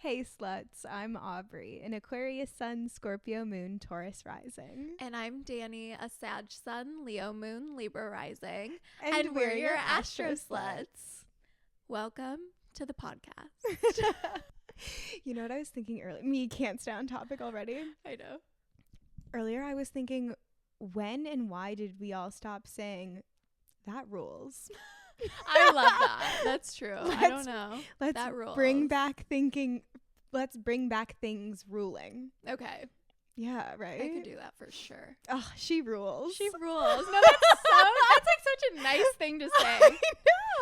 Hey sluts, I'm Aubrey, an Aquarius sun, Scorpio moon, Taurus rising. And I'm Danny, a Sag sun, Leo moon, Libra rising. And we're your Astro Sluts. Welcome to the podcast. You know what I was thinking earlier? Me can't stay on topic already. I know. Earlier I was thinking, when and why did we all stop saying that rules? I love that. That's true. I don't know. Let's that rules. bring back thinking. Let's bring back things ruling. Okay. Yeah, right? I could do that for sure. Oh, she rules. She rules. No, that's like such a nice thing to say. I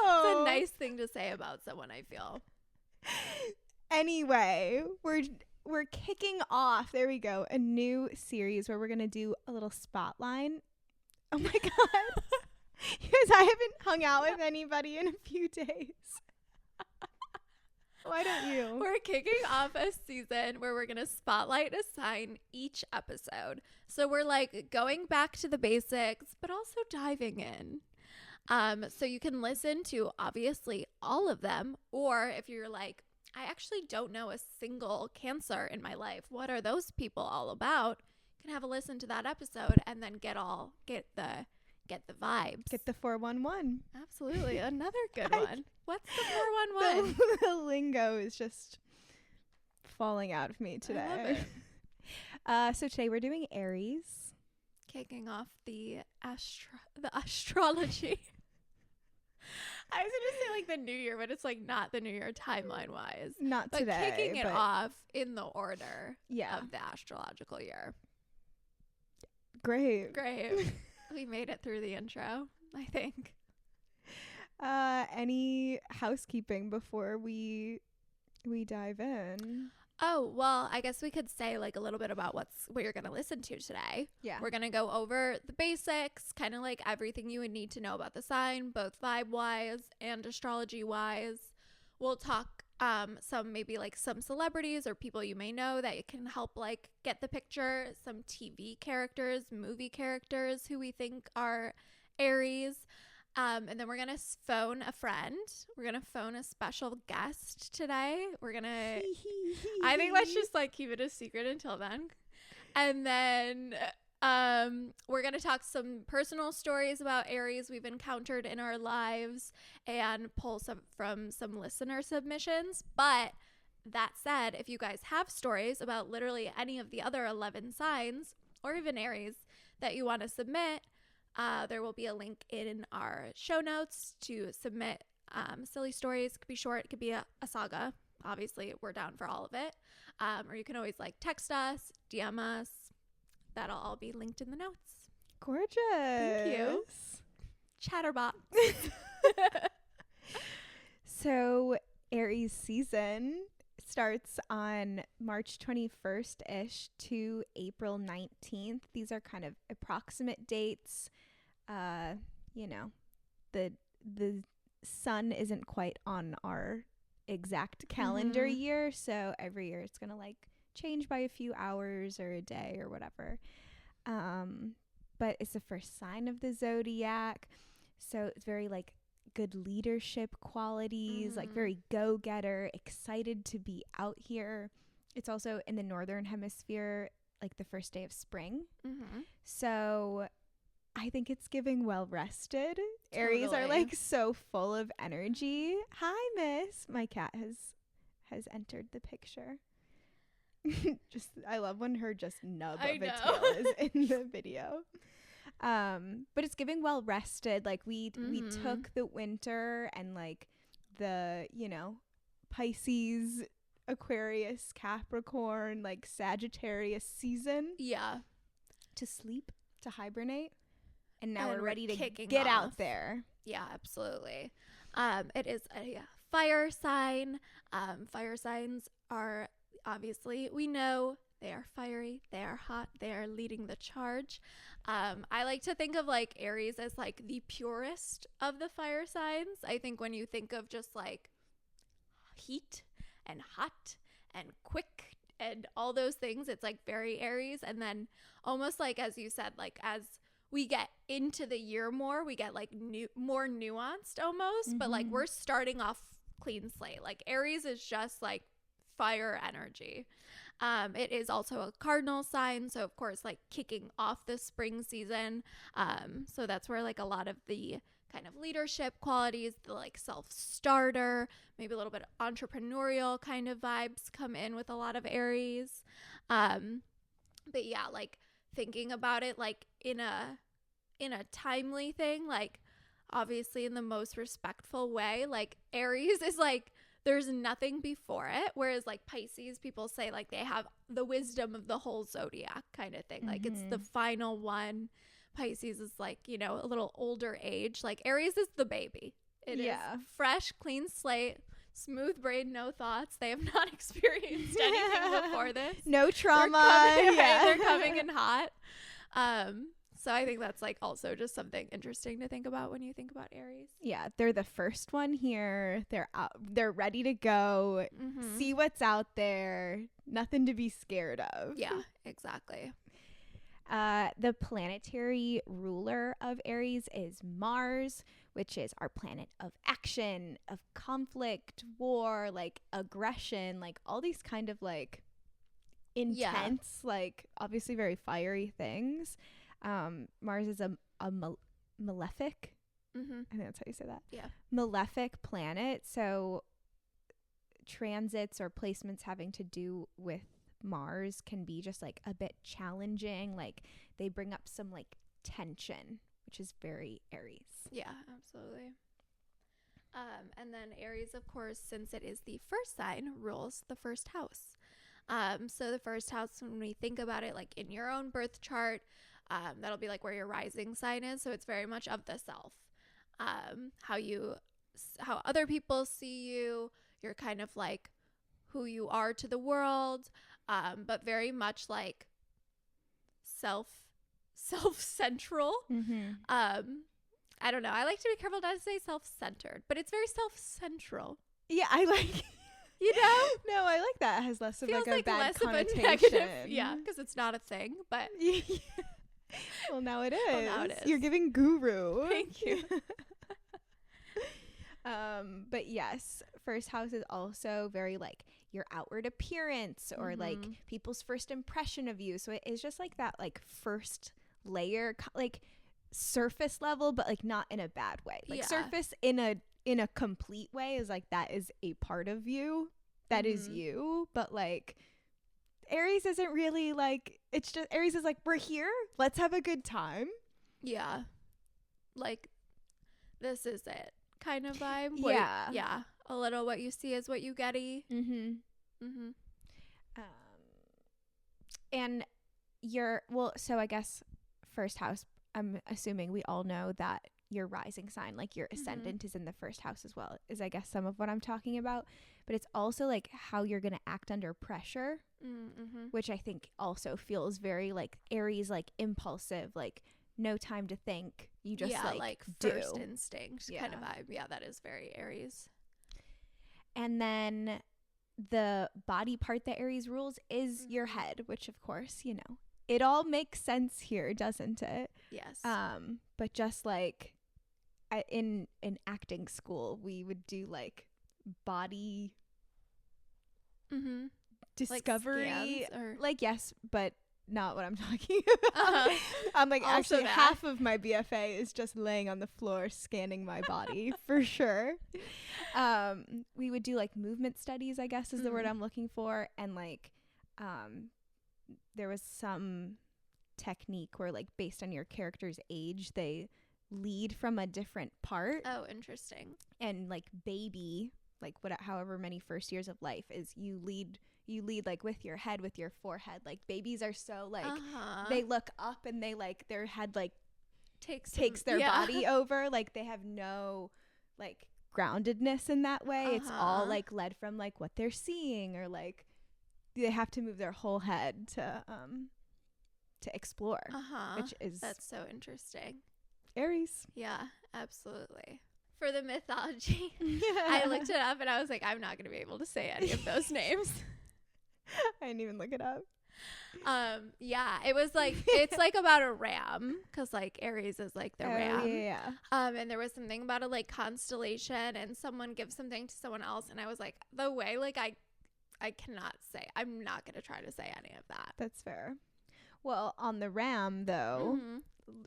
know. It's a nice thing to say about someone, I feel. Anyway, we're kicking off, there we go, a new series where we're going to do a little spotlight. Oh my God. Because I haven't hung out with anybody in a few days. Why don't you? We're kicking off a season where we're going to spotlight a sign each episode. So we're like going back to the basics, but also diving in. So you can listen to obviously all of them. Or if you're like, I actually don't know a single Cancer in my life, what are those people all about? You can have a listen to that episode and then get the vibes. Get the 411. Absolutely. Another good one. What's the 411? The lingo is just falling out of me today. I love it. So today we're doing Aries. Kicking off the astrology. I was going to say like the new year, but it's like not the new year timeline wise. Not but today. Kicking it off in the order yeah. of the astrological year. Great. We made it through the intro, I think. Any housekeeping before we dive in? Oh, well, I guess we could say like a little bit about what you're going to listen to today. Yeah. We're going to go over the basics, kind of like everything you would need to know about the sign, both vibe-wise and astrology-wise. We'll talk some celebrities or people you may know that can help like get the picture, some TV characters, movie characters who we think are Aries. And then we're going to phone a friend. We're going to phone a special guest today. I think let's just like keep it a secret until then. And then we're going to talk some personal stories about Aries we've encountered in our lives and pull from some listener submissions. But that said, if you guys have stories about literally any of the other 11 signs or even Aries that you want to submit, there will be a link in our show notes to submit silly stories. It could be short. It could be a saga. Obviously, we're down for all of it. Or you can always like text us, DM us. That'll all be linked in the notes. Gorgeous. Thank you. Chatterbox. So Aries season starts on March 21st-ish to April 19th. These are kind of approximate dates. The sun isn't quite on our exact calendar year, so every year it's gonna like change by a few hours or a day or whatever. But it's the first sign of the zodiac, so it's very like good leadership qualities, like very go-getter, excited to be out here. It's also in the northern hemisphere, like the first day of spring. So I think it's giving well rested. Aries are like so full of energy. Hi, miss. My cat has entered the picture. I love when her just nub of a tail is in the video. But it's giving well rested. Like we took the winter and like the, Pisces, Aquarius, Capricorn, like Sagittarius season. Yeah. To sleep, to hibernate. And now we're ready to get out there. Yeah, absolutely. It is a fire sign. Fire signs are obviously, we know they are fiery, they are hot, they are leading the charge. I like to think of like Aries as like the purest of the fire signs. I think when you think of just like heat and hot and quick and all those things, it's like very Aries. And then almost like, as you said, like as we get into the year more, we get like more nuanced almost, but like we're starting off clean slate. Like Aries is just like fire energy. It is also a cardinal sign, so of course, like kicking off the spring season. So that's where like a lot of the kind of leadership qualities, the like self-starter, maybe a little bit of entrepreneurial kind of vibes come in with a lot of Aries. But yeah, like thinking about it like in a timely thing, like obviously in the most respectful way. Like Aries is like there's nothing before it, whereas like Pisces, people say like they have the wisdom of the whole zodiac kind of thing. Like it's the final one. Pisces is like, you know, a little older age. Like Aries is the baby. It is fresh, clean slate, smooth brain, no thoughts. They have not experienced anything before this. No trauma. They're coming in hot. So I think that's like also just something interesting to think about when you think about Aries. Yeah, they're the first one here. They're out. They're ready to go. See what's out there. Nothing to be scared of. Yeah, exactly. The planetary ruler of Aries is Mars, which is our planet of action, of conflict, war, like aggression, like all these kind of like intense, like obviously very fiery things. Mars is a malefic. I think that's how you say that. Yeah. Malefic planet. So transits or placements having to do with Mars can be just like a bit challenging. Like they bring up some like tension, which is very Aries. Yeah, absolutely. And then Aries, of course, since it is the first sign, rules the first house. So the first house, when we think about it, like in your own birth chart, that'll be like where your rising sign is. So it's very much of the self, how other people see you. You're kind of like who you are to the world, but very much like self-central. I don't know. I like to be careful not to say self-centered, but it's very self-central. Yeah, I like. You know? No, I like that. It has less of Feels like a bad less connotation. Of a negative, yeah, because it's not a thing, but. Well, now it is. Well, now it is. You're giving guru. Thank you. But yes, first house is also very like your outward appearance or like people's first impression of you. So it is just like that like first layer, like surface level, but like not in a bad way. Like surface in a complete way is like that is a part of you. That is you. But like Aries isn't really like, it's just Aries is like, we're here. Let's have a good time. Yeah. Like this is it kind of vibe. Yeah. Yeah. A little what you see is what you get-y. And so I guess first house, I'm assuming we all know that your rising sign, like your ascendant is in the first house as well, is I guess some of what I'm talking about. But it's also like how you're going to act under pressure, which I think also feels very like Aries, like impulsive, like no time to think. You just like first instinct kind of vibe. Yeah, that is very Aries. And then the body part that Aries rules is your head, which of course, you know, it all makes sense here, doesn't it? Yes. But just like in acting school, we would do like body discovery, like yes, but not what I'm talking about. I'm like also actually half of my BFA is just laying on the floor scanning my body for sure. We would do like movement studies, I guess is the word I'm looking for, and like there was some technique where like based on your character's age they lead from a different part. Oh, interesting. And like baby, like however many first years of life is you lead like with your head, with your forehead. Like babies are so like they look up and they like their head like takes their body over. Like they have no like groundedness in that way. It's all like led from like what they're seeing, or like they have to move their whole head to explore, which is that's so interesting. Aries. Yeah, absolutely. For the mythology, I looked it up and I was like, I'm not going to be able to say any of those names. I didn't even look it up. Yeah, it was like, it's like about a ram, because like Aries is like the ram. Yeah. And there was something about a like constellation and someone gives something to someone else. And I was like, the way like I I cannot say. I'm not going to try to say any of that. That's fair. Well, on the ram, though, Mm-hmm.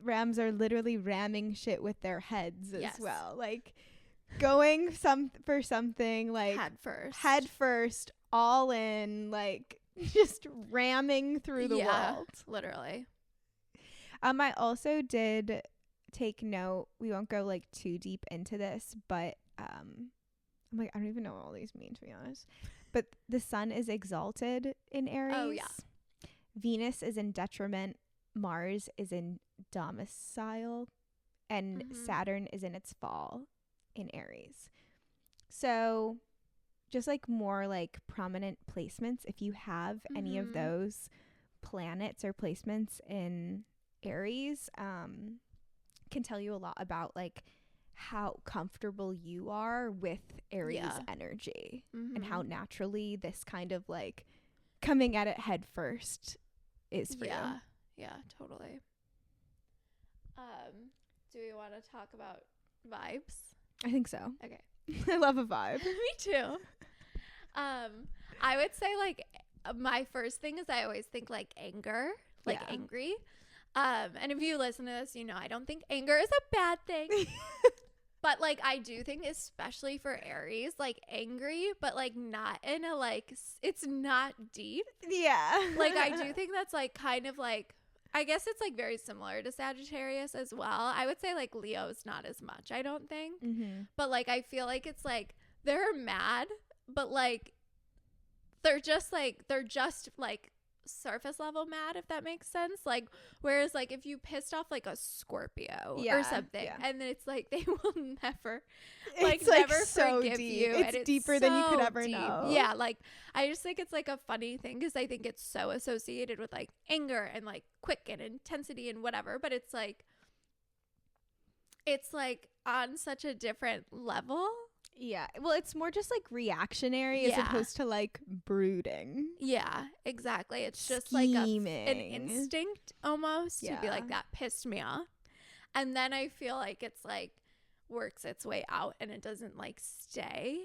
rams are literally ramming shit with their heads as Yes. well. Like, going for something, like, head first, all in, like, just ramming through the world. Literally. I also did take note, we won't go, like, too deep into this, but, I'm like, I don't even know what all these mean, to be honest. But the sun is exalted in Aries. Oh, yeah. Venus is in detriment. Mars is in domicile. And Saturn is in its fall in Aries. So just like more like prominent placements, if you have any of those planets or placements in Aries, can tell you a lot about like how comfortable you are with Aries energy and how naturally this kind of like coming at it head first is for you. Yeah, totally. Do we want to talk about vibes? I think so. Okay. I love a vibe. Me too. I would say like my first thing is I always think like anger, like angry. And if you listen to this, you know I don't think anger is a bad thing. But like I do think especially for Aries, like angry, but like not in a like it's not deep. Yeah. Like I do think that's like kind of like I guess it's like very similar to Sagittarius as well. I would say like Leo's not as much, I don't think. But like I feel like it's like they're mad, but like they're just like surface level mad, if that makes sense. Like whereas like if you pissed off like a Scorpio or something and then it's like they will never so forgive deep. you, it's and deeper than you could ever know. Yeah, like I just think it's like a funny thing because I think it's so associated with like anger and like quick and intensity and whatever, but it's like on such a different level. Yeah. Well, it's more just like reactionary as opposed to like brooding. Yeah, exactly. It's just Scheming. like an instinct almost to be like, that pissed me off. And then I feel like it's like works its way out and it doesn't like stay.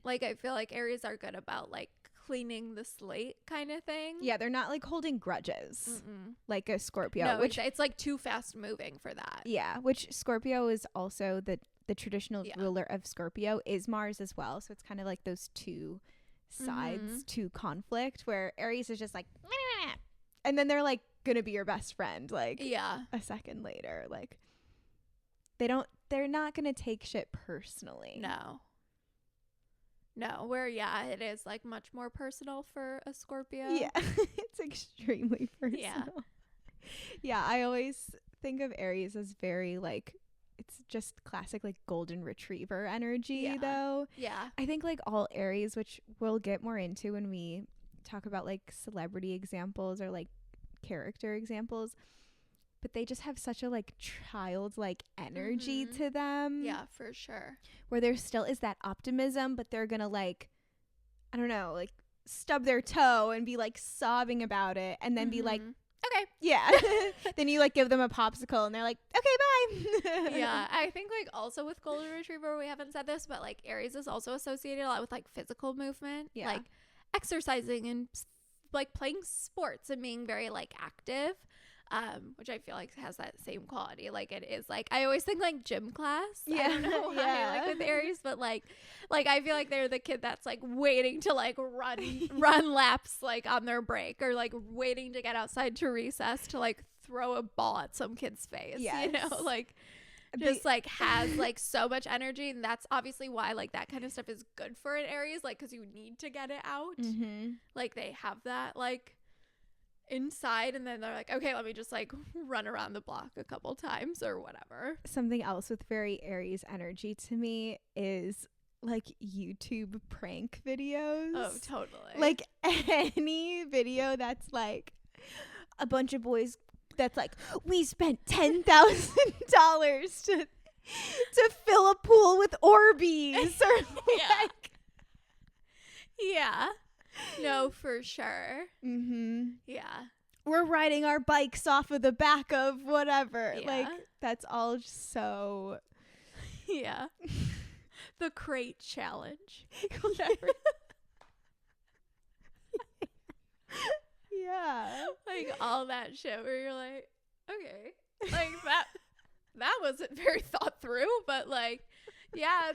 Like I feel like Aries are good about like cleaning the slate kind of thing. Yeah, they're not like holding grudges like a Scorpio. No, which it's like too fast moving for that. Yeah, which Scorpio is also the traditional ruler of Scorpio is Mars as well. So it's kind of like those two sides to conflict where Aries is just like, and then they're like going to be your best friend like a second later. Like they're not going to take shit personally. No, where it is like much more personal for a Scorpio. Yeah, it's extremely personal. Yeah, I always think of Aries as very like, it's just classic like golden retriever energy though. Yeah. I think like all Aries, which we'll get more into when we talk about like celebrity examples or like character examples, but they just have such a like childlike energy to them. Yeah, for sure. Where there still is that optimism, but they're gonna like, I don't know, like stub their toe and be like sobbing about it and then be like, okay. Yeah. Then you like give them a popsicle and they're like, okay, bye. Yeah. I think like also with golden retriever, we haven't said this, but like Aries is also associated a lot with like physical movement. Yeah. Like exercising and like playing sports and being very like active. Which I feel like has that same quality. Like it is like I always think like gym class. Yeah. I don't know why like with Aries, but like I feel like they're the kid that's like waiting to like run laps like on their break or like waiting to get outside to recess to like throw a ball at some kid's face. Yes. You know, like just like has like so much energy, and that's obviously why like that kind of stuff is good for an Aries, like because you need to get it out. Like they have that like inside and then they're like, okay, let me just like run around the block a couple times or whatever. Something else with very Aries energy to me is like YouTube prank videos. Oh, totally. Like any video that's like a bunch of boys that's like, we spent $10,000 to fill a pool with Orbeez or like no, for sure. Yeah. We're riding our bikes off of the back of whatever. Yeah. Like, that's all just so... Yeah. The crate challenge. Whatever. all that shit where you're like, okay, like that wasn't very thought through, but like, yeah,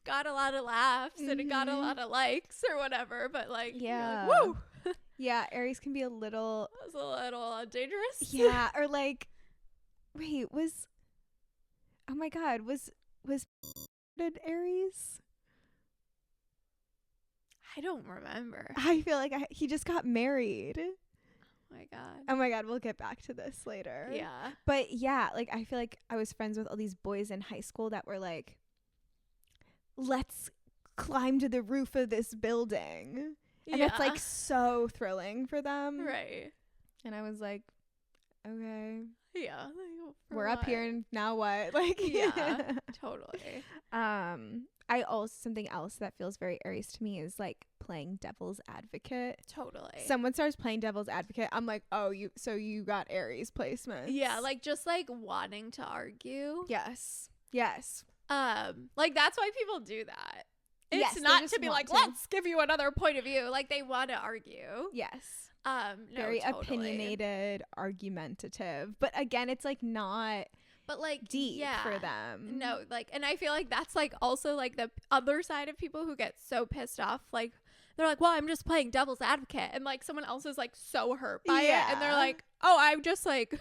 got a lot of laughs and it got a lot of likes or whatever, but like, yeah, you're like, woo. Yeah, Aries can be a little dangerous. Yeah, or like, wait, oh my god, was Aries? I don't remember. I feel like he just got married. Oh my god, we'll get back to this later. Yeah. But yeah, like I feel like I was friends with all these boys in high school that were like, let's climb to the roof of this building. And it's like so thrilling for them. Right. And I was like, okay. Yeah. We're up here and now what? Like, yeah, totally. Something else that feels very Aries to me is like playing devil's advocate. Totally. Someone starts playing devil's advocate, I'm like, oh, you got Aries placements. Yeah, like just like wanting to argue. Yes. Like that's why people do that. It's yes, not to be like, let's give you another point of view. Like they want to argue. Yes. No, very totally. opinionated, argumentative. But again, it's like not but like deep for them. No, like, and I feel like that's like also like the other side of people who get so pissed off. Like they're like, well, I'm just playing devil's advocate, and like someone else is like so hurt by it, and they're like, oh, I'm just like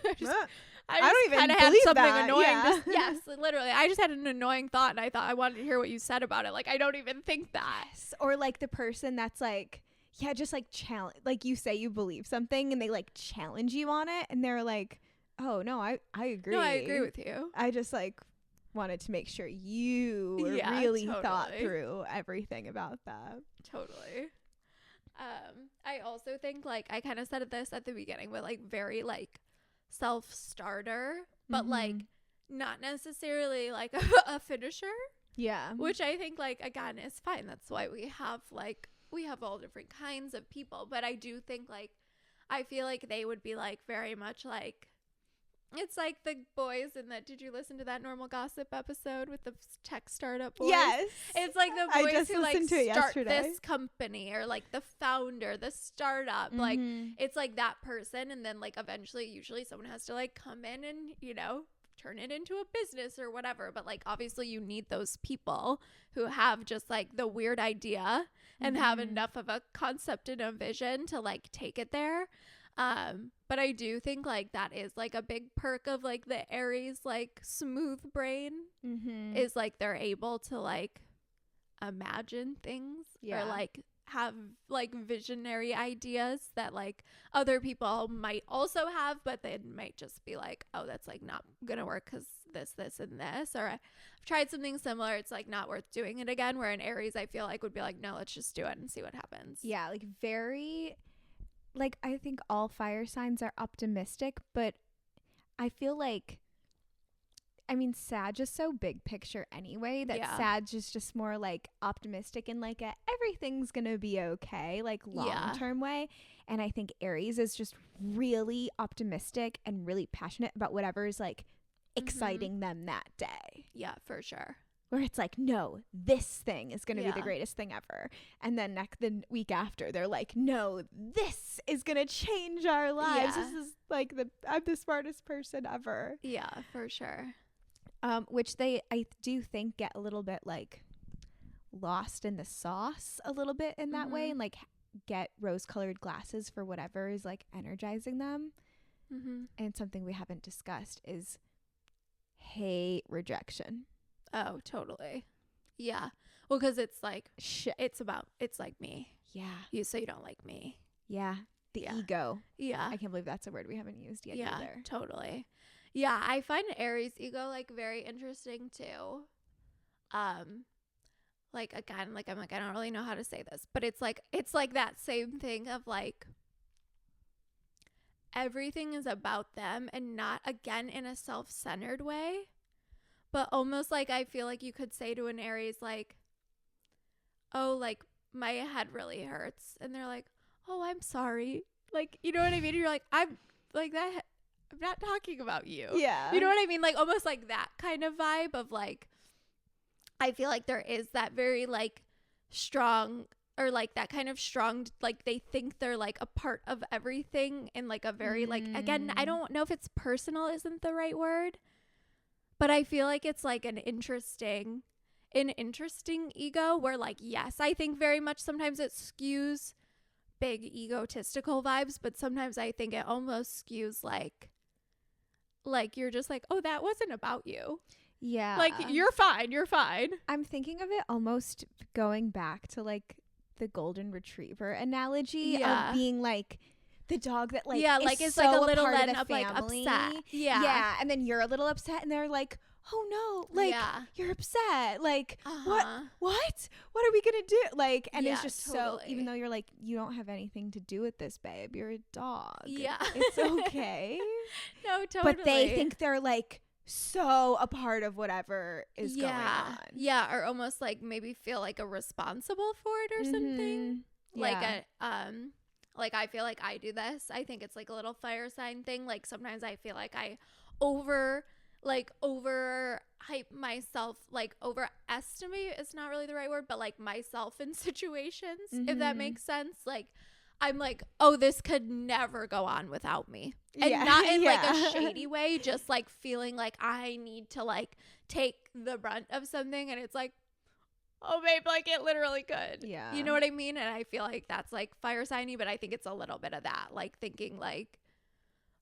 I don't even kind of had something annoying. Yeah. Yes, literally. I just had an annoying thought and I thought I wanted to hear what you said about it. Like, I don't even think that. Yes. Or like the person that's like, yeah, just like challenge, like you say you believe something and they like challenge you on it and they're like, oh no, I agree. No, I agree with you. I just like wanted to make sure you really thought through everything about that. Totally. I also think like I kind of said this at the beginning, but like very like self-starter, but like not necessarily like a finisher. Yeah. Which I think like again is fine. That's why we have all different kinds of people. But I do think like I feel like they would be like very much like it's like the boys in that. Did you listen to that Normal Gossip episode with the tech startup boys? Yes. It's like the boys who like start this company or like the founder, the startup. Like it's like that person. And then like eventually usually someone has to like come in and, you know, turn it into a business or whatever. But like obviously you need those people who have just like the weird idea and have enough of a concept and a vision to like take it there. But I do think like that is like a big perk of like the Aries like smooth brain is like they're able to like imagine things or like have like visionary ideas that like other people might also have, but they might just be like, oh, that's like not gonna work because this and this, or I've tried something similar, it's like not worth doing it again, where an Aries I feel like would be like, no, let's just do it and see what happens. Yeah, like very like I think all fire signs are optimistic, but I feel like Sag is so big picture anyway that Sag is just more like optimistic and like everything's gonna be okay, like long-term way. And I think Aries is just really optimistic and really passionate about whatever is like exciting them that day. Yeah, for sure. Where it's like, no, this thing is going to be the greatest thing ever. And then the week after, they're like, no, this is going to change our lives. Yeah. This is like I'm the smartest person ever. Yeah, for sure. Which I do think get a little bit like lost in the sauce a little bit in that way, and like get rose-colored glasses for whatever is like energizing them. And something we haven't discussed is hate rejection. Oh, totally. Yeah. Well, because it's like, it's like me. Yeah. You say you don't like me. Yeah. The ego. Yeah. I can't believe that's a word we haven't used yet either. Yeah, totally. Yeah, I find Aries ego like very interesting too. Like again, like I'm like, I don't really know how to say this, but it's like that same thing of like everything is about them and not again in a self-centered way. But almost like I feel like you could say to an Aries like, oh, like my head really hurts. And they're like, oh, I'm sorry. Like, you know what I mean? You're like, I'm like that. I'm not talking about you. Yeah. You know what I mean? Like almost like that kind of vibe of like, I feel like there is that very like strong or like that kind of strong, like they think they're like a part of everything in like a very like, again, I don't know if it's personal isn't the right word, but I feel like it's like an interesting ego where like, yes, I think very much sometimes it skews big egotistical vibes, but sometimes I think it almost skews like you're just like, oh, that wasn't about you. Yeah. Like, you're fine. I'm thinking of it almost going back to like the golden retriever analogy of being like the dog that like is so like a little let up, like upset. Yeah. And then you're a little upset and they're like, oh no, like you're upset. Like what are we gonna do? Like, and it's just so, even though you're like, you don't have anything to do with this, babe, you're a dog. Yeah. It's okay. No, totally. But they think they're like so a part of whatever is going on. Yeah, or almost like maybe feel like a responsible for it or something. Like like I feel like I do this. I think it's like a little fire sign thing. Like sometimes I feel like I overhype myself, like overestimate is not really the right word, but like myself in situations, if that makes sense. Like I'm like, oh, this could never go on without me. And not in like a shady way, just like feeling like I need to like take the brunt of something. And it's like, oh, babe, like it literally could. Yeah. You know what I mean? And I feel like that's like fire signy, but I think it's a little bit of that, like thinking like,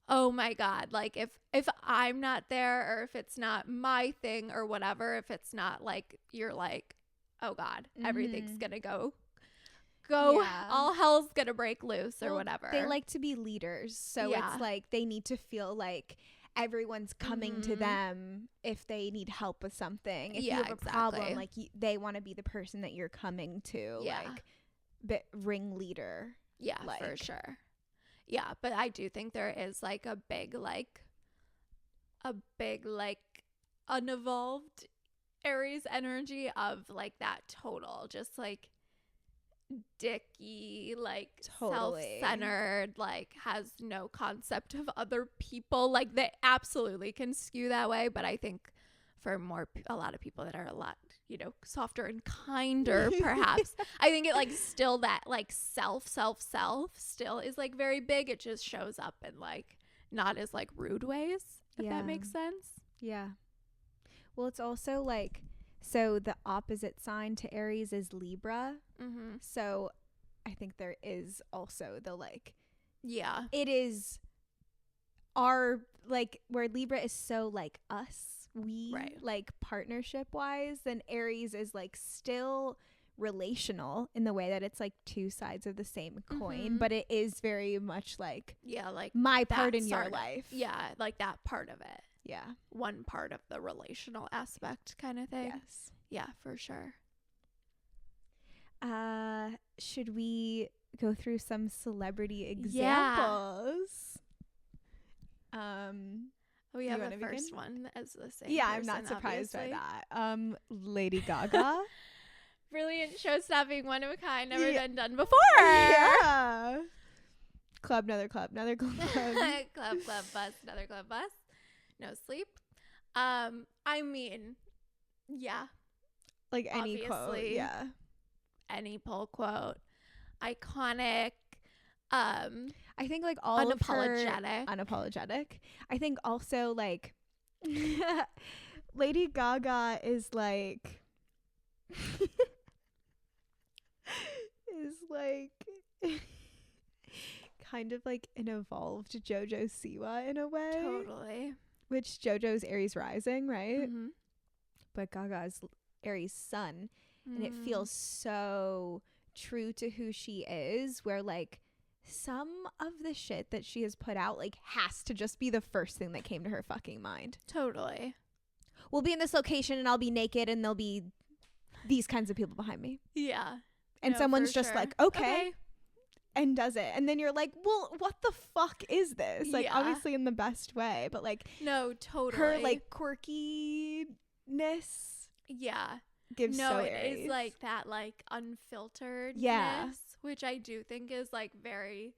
oh my God, like if I'm not there or if it's not my thing or whatever, if it's not like, you're like, oh God, everything's going to go, all hell's gonna break loose or whatever. They like to be leaders, so it's like they need to feel like everyone's coming to them if they need help with something. If you have a problem, like they want to be the person that you're coming to, like ringleader. Yeah, like. For sure. Yeah, but I do think there is like a big unevolved Aries energy of like that total just like dicky, like self-centered, like has no concept of other people. Like they absolutely can skew that way, but I think for a lot of people that are a lot, softer and kinder, perhaps, I think it like still that like self still is like very big. It just shows up in like not as like rude ways, if that makes sense. Yeah. Well, it's also like, so the opposite sign to Aries is Libra. So I think there is also the like, it is our like where Libra is so like us, we like partnership wise, then Aries is like still relational in the way that it's like two sides of the same coin, but it is very much like like my part in your life. Like that part of it. Yeah. One part of the relational aspect kind of thing. Yes. Yeah, for sure. Should we go through some celebrity examples? We have a first one as the same. Yeah, I'm not surprised by that. Lady Gaga. Brilliant show stopping, one of a kind, never been done before. Yeah. Club, another club, another club. Club, bus, another club, bus. No sleep. I mean, like any quote, any pull quote, iconic. I think like all unapologetic. I think also like Lady Gaga is like kind of like an evolved JoJo Siwa in a way. Totally. Which JoJo's Aries rising, right? But Gaga's Aries sun, and it feels so true to who she is, where like some of the shit that she has put out like has to just be the first thing that came to her fucking mind. Totally. We'll be in this location and I'll be naked and there'll be these kinds of people behind me. Yeah. And someone's just like, okay. And does it. And then you're like, well, what the fuck is this? Like, obviously in the best way, but like, no, totally. Her like quirkiness. Yeah. Gives so Aries. It is like that, like unfilteredness, which I do think is like very,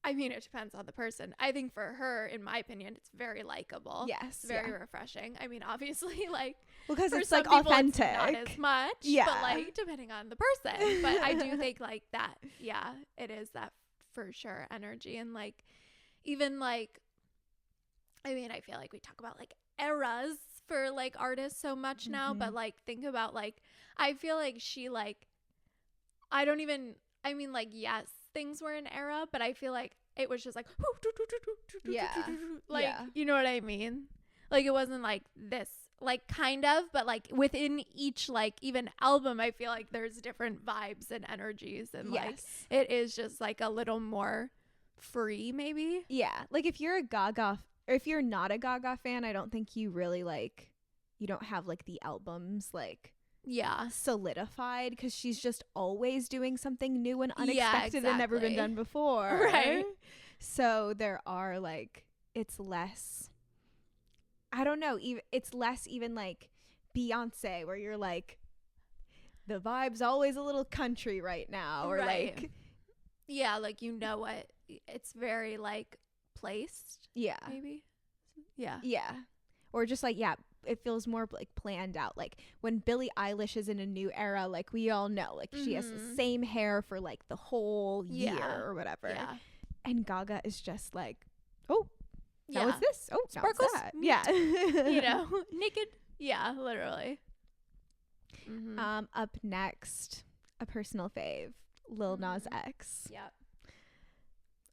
I mean, it depends on the person. I think for her, in my opinion, it's very likable. Yes. Very refreshing. I mean, obviously, like, because for it's some like people, authentic. it's not as much. Yeah. But like, depending on the person. But I do think like that, yeah, it is that for sure energy. And like, even like, I mean, I feel like we talk about like eras for like artists so much now, but like, think about like, I feel like she like, I mean, like, yes, things were an era, but I feel like it was just like, yeah, like, yeah. you know what I mean? Like, it wasn't like this, like, kind of, but like within each, like, even album, I feel like there's different vibes and energies, and like, it is just like a little more free, maybe. Yeah, like if you're a Gaga, or if you're not a Gaga fan, I don't think you really like, you don't have like the albums like solidified, because she's just always doing something new and unexpected and never been done before, right? So there are like, it's less, I don't know, it's less even like Beyonce, where you're like, the vibe's always a little country right now, or like, yeah, like, you know what, it's very like placed, maybe, or just like, it feels more like planned out. Like when Billie Eilish is in a new era, like we all know, like she has the same hair for like the whole year or whatever. Yeah. And Gaga is just like, oh, now it's this. Oh, sparkles. That. Yeah. You know, naked. Yeah, literally. Up next, a personal fave, Lil Nas X. Yep.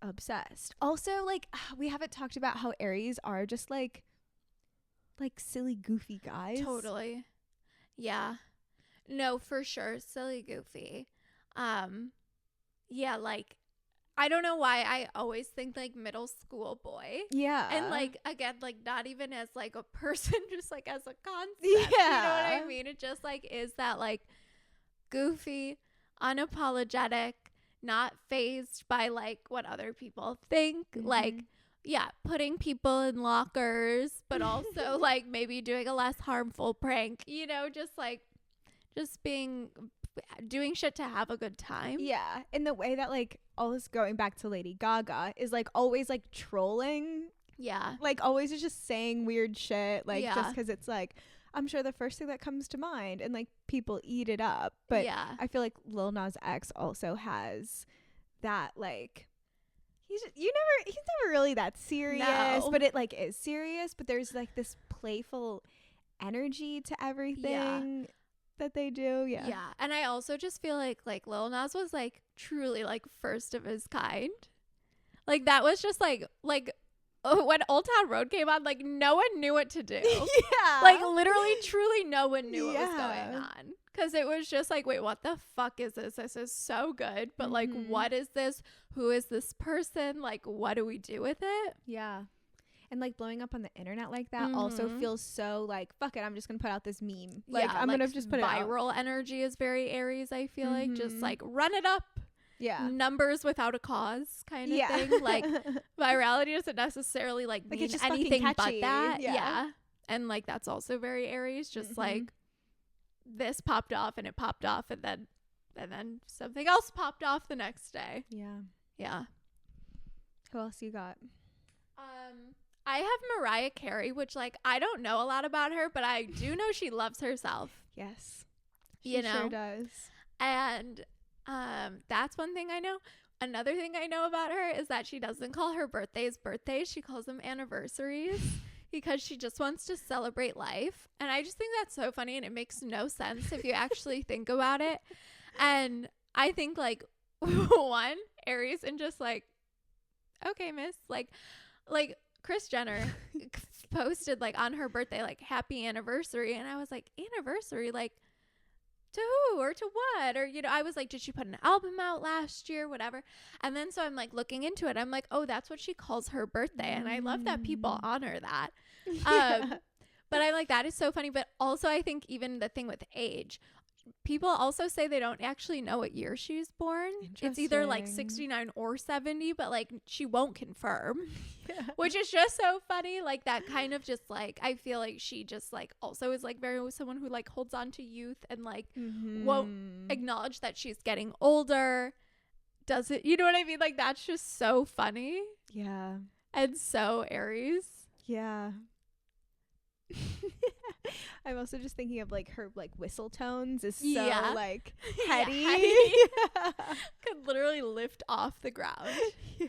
Obsessed. Also, like, we haven't talked about how Aries are just like silly, goofy guys. Totally. Yeah. No, for sure. Silly, goofy. Yeah, like, I don't know why I always think like middle school boy. Yeah. And like, again, like not even as like a person, just like as a concept. Yeah. You know what I mean? It just like is that like goofy, unapologetic, not fazed by like what other people think. Like, yeah, putting people in lockers, but also like maybe doing a less harmful prank, you know, just doing shit to have a good time. Yeah. In the way that like, always going back to Lady Gaga, is like always like trolling. Yeah. Like always is just saying weird shit. Like just because it's like, I'm sure the first thing that comes to mind, and like people eat it up. But I feel like Lil Nas X also has that like, he's never really that serious, but it like is serious, but there's like this playful energy to everything that they do. Yeah. And I also just feel like Lil Nas was like truly like first of his kind. Like that was just like when Old Town Road came on, like no one knew what to do. Like literally truly no one knew what was going on. Because it was just like, wait, what the fuck is this? This is so good. But like, what is this? Who is this person? Like, what do we do with it? Yeah. And like blowing up on the internet like that also feels so like, fuck it, I'm just going to put out this meme. Like, I'm going to just put it out. Viral energy is very Aries, I feel like. Just like run it up. Yeah. Numbers without a cause kind of thing. Like, virality doesn't necessarily like mean it's just anything but that. Yeah. And like, that's also very Aries. Just like, this popped off and it popped off, and then something else popped off the next day. Yeah. Who else you got? I have Mariah Carey, which like I don't know a lot about her, but I do know she loves herself. Yes. She sure does. And that's one thing I know. Another thing I know about her is that she doesn't call her birthdays birthdays. She calls them anniversaries. Because she just wants to celebrate life. And I just think that's so funny, and it makes no sense if you actually think about it. And I think like one, Aries, and just like, okay, miss, like Kris Jenner posted like on her birthday, like happy anniversary. And I was like, anniversary, like to who or to what? Or, you know, I was like, did she put an album out last year? Whatever. And then so I'm like looking into it. I'm like, oh, that's what she calls her birthday. And I love that people honor that. But I'm like, that is so funny. But also I think even the thing with age, people also say they don't actually know what year she's born. It's either like 69 or 70, but like she won't confirm, which is just so funny. Like that kind of just like, I feel like she just like also is like very someone who like holds on to youth and like won't acknowledge that she's getting older. does it, you know what I mean? Like, that's just so funny Yeah. and so Aries. Yeah. I'm also just thinking of like her like whistle tones is so Yeah. like Yeah, heady. heady. Could literally lift off the ground. Yeah.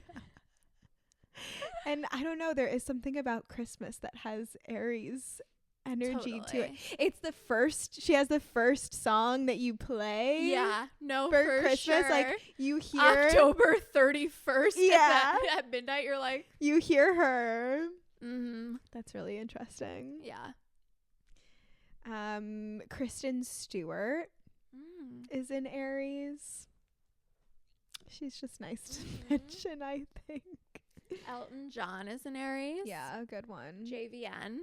And I don't know, there is something about Christmas that has Aries energy to it. Totally. It's she has the first song that you play. Yeah, no, for for Christmas, sure. like you hear October 31st. Yeah. At midnight, you're like, you hear her. mm-hmm. That's really interesting. Yeah. Kristen Stewart is in Aries. She's just nice to mention, I think. Elton John is an Aries. Yeah, a good one. JVN.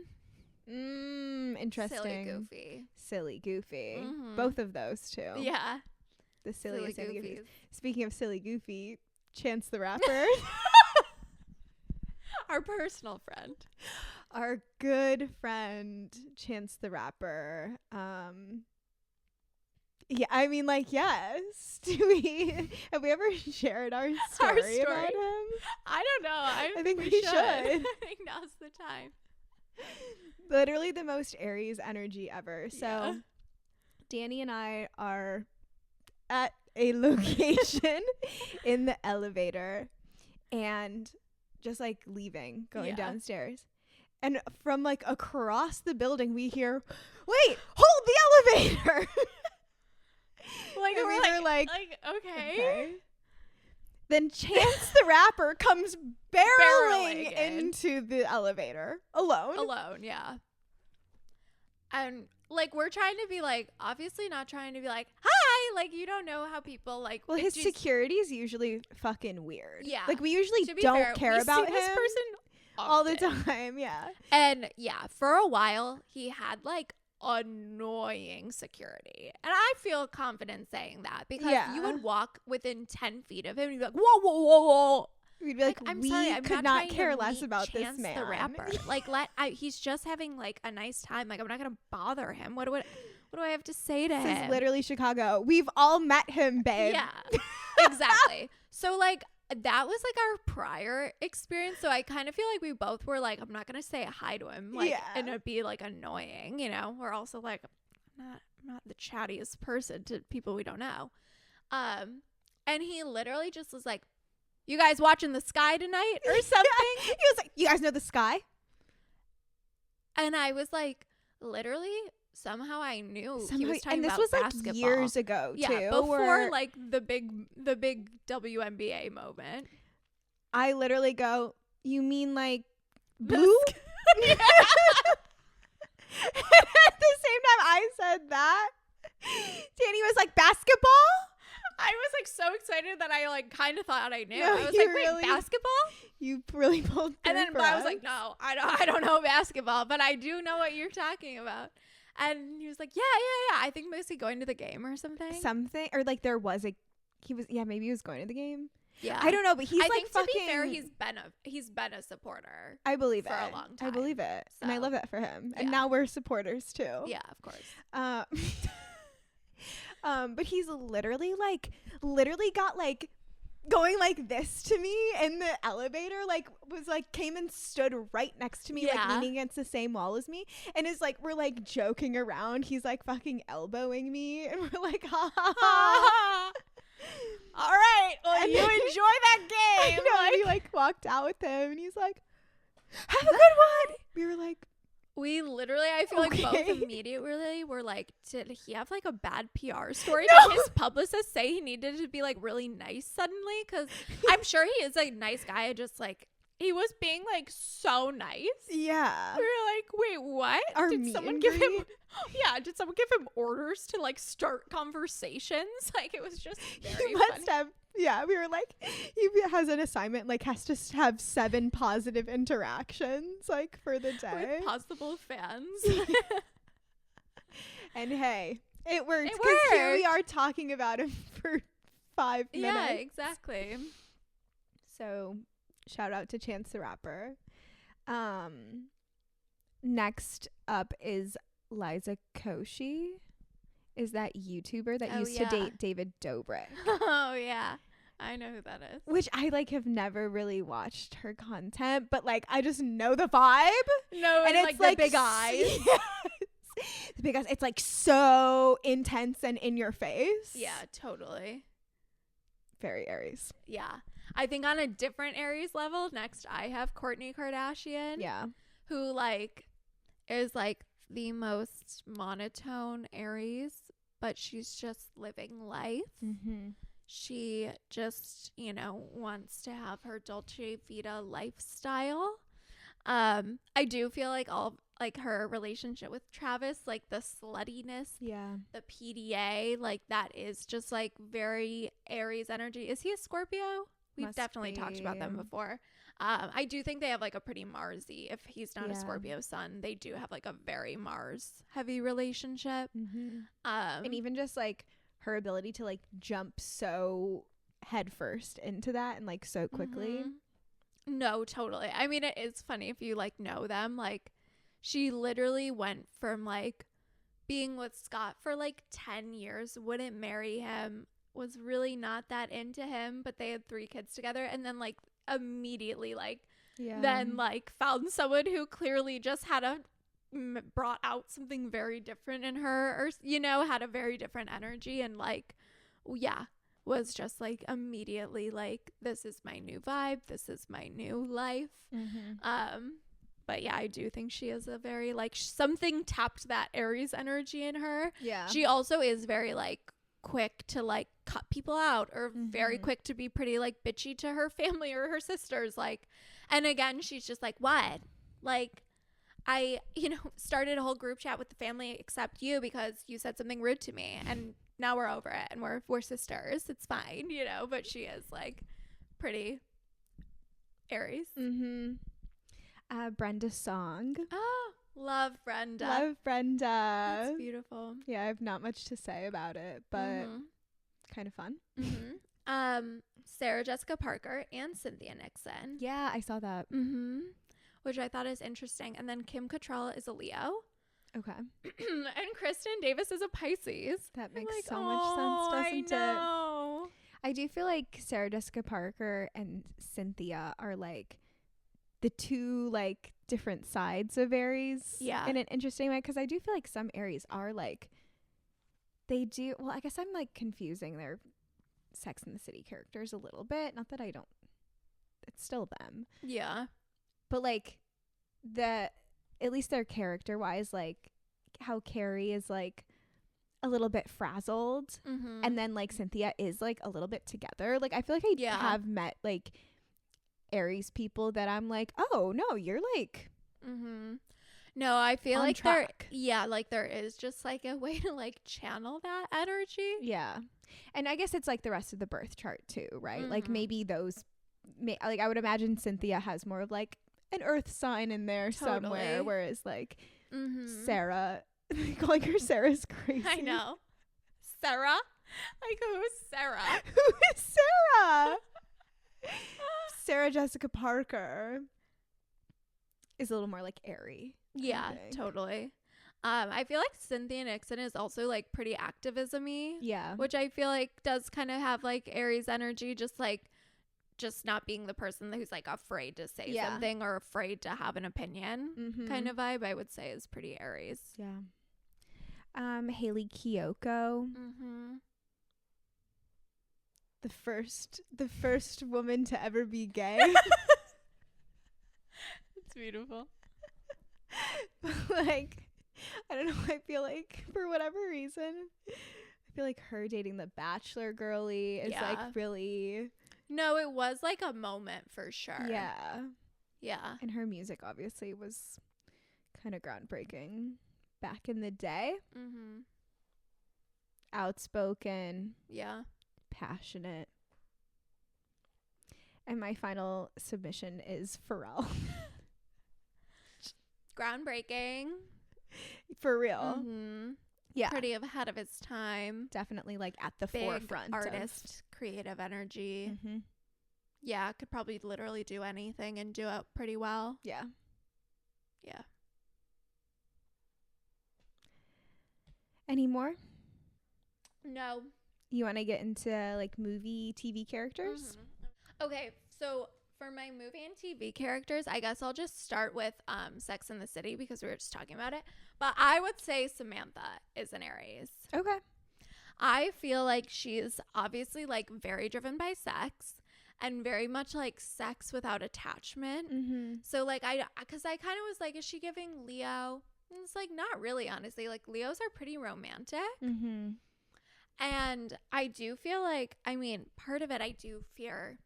Interesting. Silly Goofy. Mhm. Both of those two. Yeah. The silliest Silly and the goofiest. Goofies. Speaking of Silly Goofy, Chance the Rapper. Our personal friend. Our good friend Chance the Rapper. Yeah, I mean, like, yes. Have we ever shared our story about him? I don't know. I think we should. I think now's the time. Literally the most Aries energy ever. So Yeah. Danny and I are at a location in the elevator and just like leaving, going downstairs. And from like across the building, we hear, "Wait, hold the elevator." Like, and we're like, okay. Then Chance the Rapper comes barreling in. into the elevator alone. Yeah. And like, we're trying to be like, obviously not trying to be like, hi, like, you don't know how people like. Well, his security is usually fucking weird. Yeah. Like, we usually To be don't fair, care we about see him this person all the often. time. Yeah. And yeah, for a while he had like annoying security, and I feel confident saying that because you would walk within 10 feet of him and you'd be like, whoa, whoa, whoa, whoa. We'd be like, I'm we sorry, I'm could not not trying to care less meet about Chance this man. the Rapper. Like, he's just having like a nice time. Like, I'm not gonna bother him. What do I have to say to This him? is literally Chicago. We've all met him, babe. Yeah, exactly. So like, that was like our prior experience. So I kind of feel like we both were like, I'm not gonna say hi to him, like, and it'd be like annoying, you know. We're also like, I'm not the chattiest person to people we don't know. And he literally just was like, "You guys watching the sky tonight or something?" Yeah. He was like, "You guys know the sky?" And I was like, literally, somehow I knew he was talking and this about was basketball. like years ago, Yeah, too. before like the big WNBA moment. I literally go, "You mean like blue?" Yeah. And at the same time I said that, Danny was like, "Basketball?" I was like so excited that I like kind of thought I knew. No, I was you like, "Wait, really- basketball?" You really pulled through And then for but I was us. like, "No, I don't know basketball, but I do know what you're talking about." And he was like, "Yeah. I think mostly going to the game or something." Something, or like there was maybe he was going to the game. Yeah, I don't know, but he's I like think fucking. to be fair, he's been a supporter. I believe for it. a long I time, believe it, and I so. love that for him. And Yeah. now we're supporters too. Yeah, of course. But he's literally got like going like this to me in the elevator, like was like came and stood right next to me, like Yeah. leaning against the same wall as me, and is like we're like joking around. He's like fucking elbowing me, and we're like, ha ha ha. All right, well, And you then- enjoy that I game. know, and he like walked out with him, and he's like, "Have a good one." We were like, We literally, I feel like both Okay. immediately were like, did he have like a bad PR story? No. Did his publicist say he needed to be like really nice suddenly? Because I'm sure he is a nice guy. I just like, he was being like so nice. yeah. We were like, wait, what? Our Did meet someone and give him? greet? Yeah, did someone give him orders to like start conversations? Like it was just very He must funny. have. Yeah, we were like, he has an assignment, like has to have 7 positive interactions, like for the day. With possible fans. And hey, it worked. It Because here we worked. are talking about him for 5 minutes. Yeah, exactly. So shout out to Chance the Rapper. Next up is Liza Koshy. Is that YouTuber that Oh, used yeah. to date David Dobrik. Oh yeah. I know who that is. Which I like have never really watched her content, but like I just know the vibe. No, and it's like the big eyes. Yes. The big eyes. It's like so intense and in your face. Yeah, totally. Very Aries. Yeah. I think on a different Aries level, next I have Kourtney Kardashian. Yeah. Who like is like the most monotone Aries, but she's just living life. Mm-hmm. She just, you know, wants to have her Dolce Vita lifestyle. I do feel like all like her relationship with Travis, like the sluttiness, Yeah. the PDA, like that is just like very Aries energy. Is he a Scorpio? We've Must definitely talked about them be. before. I do think they have like a pretty Marsy. If he's not a Yeah. Scorpio sun, they do have like a very Mars heavy relationship. Mm-hmm. And even just like her ability to like jump so headfirst into that and like so quickly. No, totally. I mean, it is funny if you like know them. Like, she literally went from like being with Scott for like 10 years, wouldn't marry him, was really not that into him, but they had 3 kids together, and then like immediately like then like found someone who clearly just had brought out something very different in her, or you know, had a very different energy, and like yeah, was just like immediately like, this is my new vibe, this is my new life. But yeah, I do think she is a very like something tapped that Aries energy in her. Yeah. She also is very like quick to like cut people out, or very quick to be pretty like bitchy to her family or her sisters, like, and again she's just like, what, like, I, you know, started a whole group chat with the family except you because you said something rude to me, and now we're over it and we're sisters, it's fine, you know. But she is like pretty Aries. Brenda Song. Oh, love Brenda. Love Brenda. That's beautiful. Yeah, I have not much to say about it, but kind of fun. Sarah Jessica Parker and Cynthia Nixon. Yeah, I saw that. Which I thought is interesting. And then Kim Cattrall is a Leo. Okay. And Kristen Davis is a Pisces. That makes like, so much sense, doesn't I know. I do feel like Sarah Jessica Parker and Cynthia are like the two like different sides of Aries. Yeah. In an interesting way, because I do feel like some Aries are like, they do, well, I guess I'm like confusing their Sex and the City characters a little bit. Not that I don't, it's still them. Yeah. But like at least their character wise, like how Carrie is like a little bit frazzled, and then like Cynthia is like a little bit together. Like I feel like I have met like Aries people that I'm like, oh no, you're like no, I feel on like track. like there is just like a way to like channel that energy. Yeah. And I guess it's like the rest of the birth chart too, right? Like maybe those like I would imagine Cynthia has more of like an earth sign in there somewhere, whereas like Sarah, calling her Sarah's crazy. I know. Sarah? Like, who's Sarah? Who is Sarah? Sarah Jessica Parker is a little more like airy. Yeah, totally. I feel like Cynthia Nixon is also like pretty activism-y. Yeah. Which I feel like does kind of have like Aries energy, just not being the person who's like afraid to say something or afraid to have an opinion kind of vibe, I would say is pretty Aries. Yeah. Haley Kiyoko. The first woman to ever be gay. It's beautiful. Like, I don't know, I feel like for whatever reason, I feel like her dating the Bachelor girly is like really. No, it was like a moment for sure. Yeah. Yeah. And her music obviously was kind of groundbreaking back in the day. Outspoken. Yeah. Passionate. And my final submission is Pharrell. Groundbreaking. For real. Yeah. Pretty ahead of its time. Definitely like at the Big forefront. Artist, creative energy. Yeah, could probably literally do anything and do it pretty well. Yeah. Yeah. Any more? No. You want to get into like movie, TV characters? Okay, so for my movie and TV characters, I guess I'll just start with Sex and the City because we were just talking about it. But I would say Samantha is an Aries. Okay. I feel like she's obviously like very driven by sex and very much like sex without attachment. So like because I kind of was like, is she giving Leo? And it's like, not really, honestly. Like Leos are pretty romantic. And I do feel like, I mean, part of it I do fear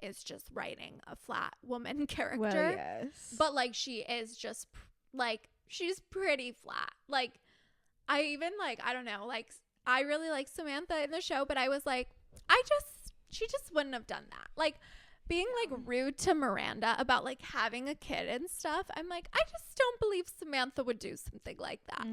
is just writing a flat woman character. Well, yes. But like she is just like, she's pretty flat. Like I even like, I don't know, like I really like Samantha in the show, but I was like, she just wouldn't have done that. Like being like rude to Miranda about like having a kid and stuff. I'm like, I just don't believe Samantha would do something like that.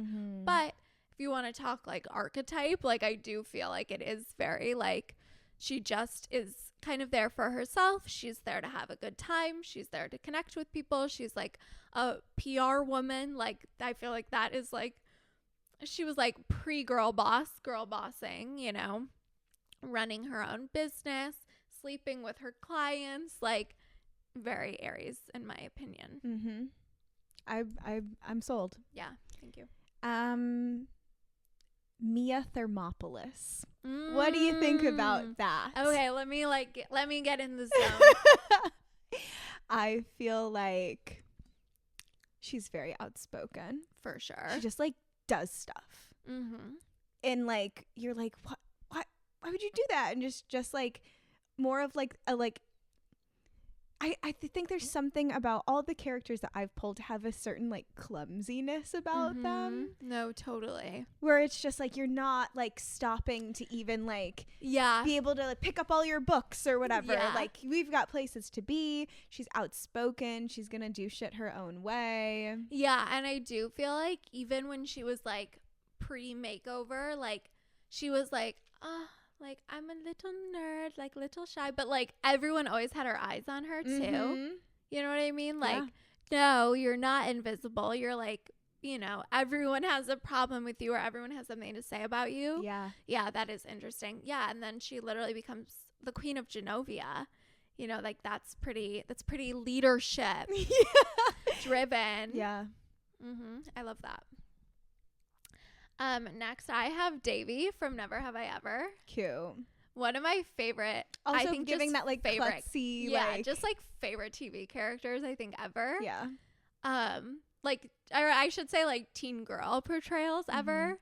But if you want to talk like archetype, like I do feel like it is very like, she just is kind of there for herself. She's there to have a good time. She's there to connect with people. She's like a PR woman. Like I feel like that is like, she was like girl bossing, you know, running her own business, sleeping with her clients, like very Aries in my opinion. I'm sold. Yeah, thank you. Mia Thermopolis. What do you think about that? Okay, let me get in the zone. I feel like she's very outspoken. For sure. She just like does stuff. And like you're like, why would you do that? And just like more of like a like I think there's something about all the characters that I've pulled have a certain like clumsiness about them. No, totally. Where it's just like you're not like stopping to even like be able to like, pick up all your books or whatever. Like we've got places to be. She's outspoken. She's gonna do shit her own way. Yeah, and I do feel like even when she was like pre-makeover, like she was like, like I'm a little nerd, like little shy, but like everyone always had her eyes on her too. You know what I mean? Like, no, you're not invisible. You're like, you know, everyone has a problem with you or everyone has something to say about you. Yeah, that is interesting. Yeah, and then she literally becomes the Queen of Genovia. You know, like that's pretty leadership driven. Yeah. I love that. Next I have Davy from Never Have I Ever. Cute. One of my favorite, also I think, giving that like favorite, klutzy, like, just like favorite TV characters I think ever. Yeah. Like, or I should say like teen girl portrayals ever.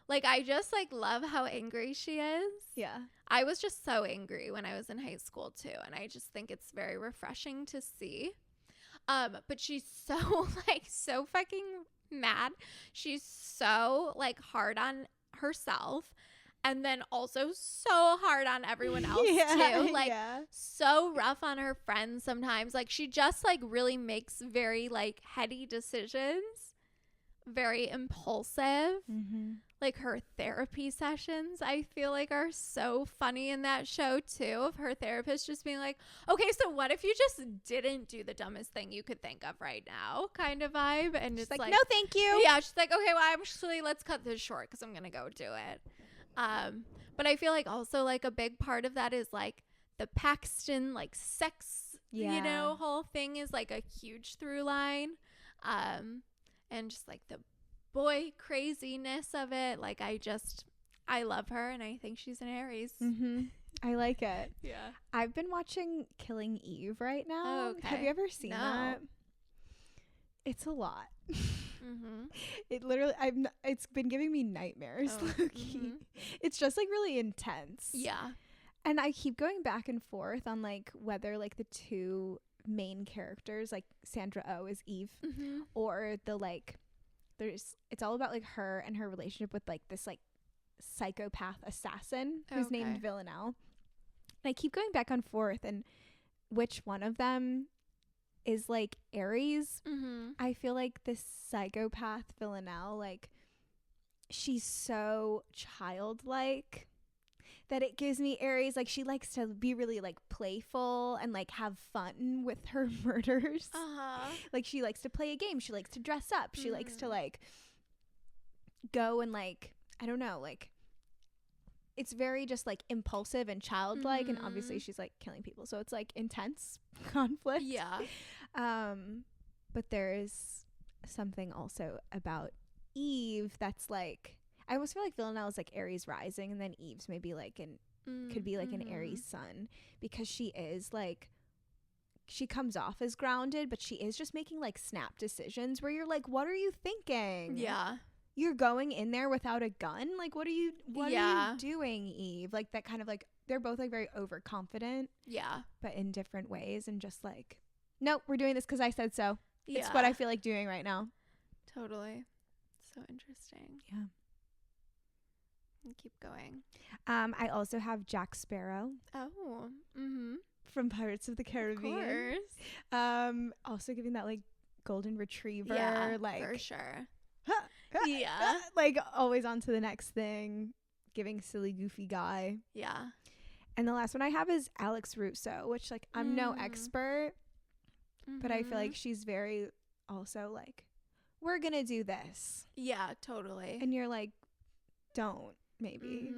Like I just like love how angry she is. Yeah. I was just so angry when I was in high school too, and I just think it's very refreshing to see. But she's so like so fucking mad. She's so like hard on herself and then also so hard on everyone else too. Like so rough on her friends sometimes. Like she just like really makes very like heady decisions, very impulsive. Like her therapy sessions I feel like are so funny in that show too, of her therapist just being like, okay, so what if you just didn't do the dumbest thing you could think of right now, kind of vibe. And she's it's like no thank you. Yeah, she's like, okay, well actually let's cut this short because I'm gonna go do it. But I feel like also like a big part of that is like the Paxton like sex you know whole thing is like a huge through line, and just like the boy craziness of it. Like I love her and I think she's an Aries. I like it. Yeah. I've been watching Killing Eve right now. Oh, okay. Have you ever seen that? It's a lot. It literally it's been giving me nightmares. It's just like really intense. Yeah. And I keep going back and forth on like whether like the two main characters, like Sandra Oh is Eve, or the like it's all about like her and her relationship with like this like psychopath assassin who's named Villanelle. And I keep going back and forth and which one of them is like Aries. I feel like this psychopath Villanelle, like she's so childlike that it gives me Aries. Like she likes to be really like playful and like have fun with her murders. Like she likes to play a game. She likes to dress up. She likes to like go and like, I don't know, like it's very just like impulsive and childlike, and obviously she's like killing people, so it's like intense conflict. Yeah. But there is something also about Eve that's like, I almost feel like Villanelle is like Aries rising, and then Eve's maybe like could be like an Aries sun, because she is like, she comes off as grounded, but she is just making like snap decisions where you're like, what are you thinking? Yeah. You're going in there without a gun? Like, what are you doing, Eve? Like, that kind of like, they're both like very overconfident. Yeah. But in different ways, and just like, nope, we're doing this because I said so. Yeah. It's what I feel like doing right now. Totally. So interesting. Yeah. And keep going. I also have Jack Sparrow. Oh. From Pirates of the Caribbean. Of course. Also giving that like golden retriever. Yeah, like, for sure. Yeah. Like always on to the next thing. Giving silly, goofy guy. Yeah. And the last one I have is Alex Russo, which like I'm no expert, but I feel like she's very also like, we're gonna do this. Yeah, totally. And you're like, don't, maybe.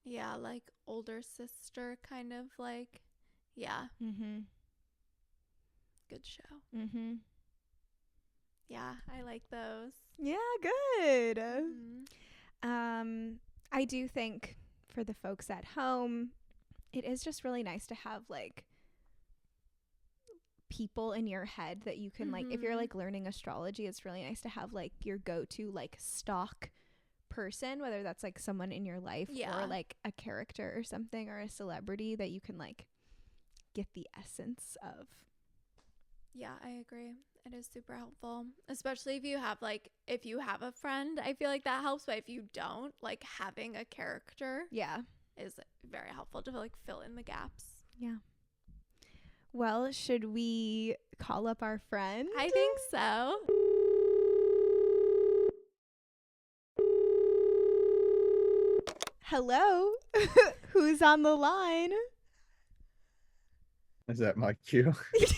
Yeah, like older sister kind of like, yeah. Good show. Yeah, I like those. Yeah, good. I do think for the folks at home, it is just really nice to have like people in your head that you can like, if you're like learning astrology, it's really nice to have like your go-to like stock person, whether that's like someone in your life or like a character or something, or a celebrity that you can like get the essence of. Yeah, I agree. It is super helpful, especially if you have like, if you have a friend, I feel like that helps. But if you don't, like having a character is very helpful to like fill in the gaps. Yeah. Well, should we call up our friend? I think so. Hello. Who's on the line? Is that my cue? Yeah,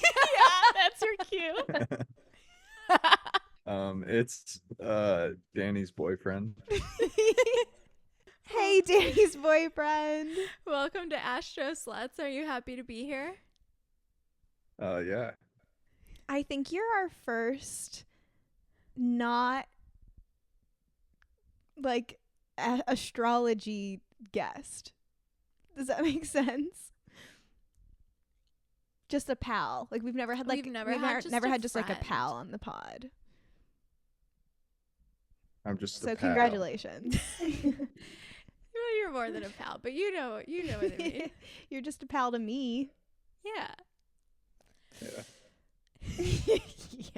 that's your cue. It's Danny's boyfriend. Hey, Danny's boyfriend. Welcome to Astro Sluts. Are you happy to be here? Yeah. I think you're our first not like astrology guest. Does that make sense? Just a pal. Like we've never had like never had just like a friend. pal on the pod. I'm just so a pal. Congratulations. Well, you're more than a pal, but you know what I mean. You're just a pal to me. Yeah. Yeah.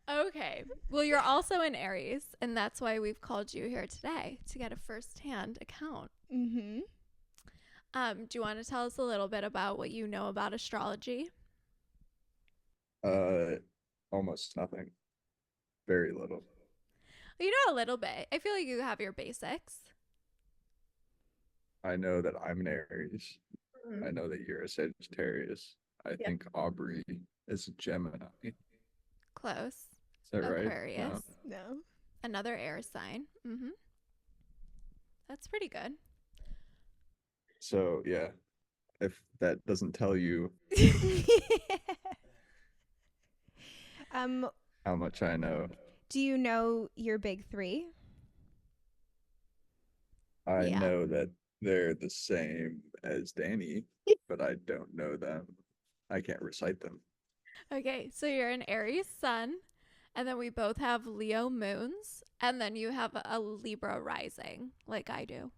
Okay. Well, you're also an Aries, and that's why we've called you here today, to get a first-hand account. Mm-hmm. Do you want to tell us a little bit about what you know about astrology? Almost nothing. Very little. You know a little bit. I feel like you have your basics. I know that I'm an Aries. I know that you're a Sagittarius. I think Aubrey is a Gemini. Close. Is that right? Aquarius. No. Another air sign. That's pretty good. So, yeah. If that doesn't tell you how much I know. Do you know your big three? I know that they're the same as Danny, but I don't know them. I can't recite them. Okay, so you're an Aries sun, and then we both have Leo moons, and then you have a Libra rising, like I do.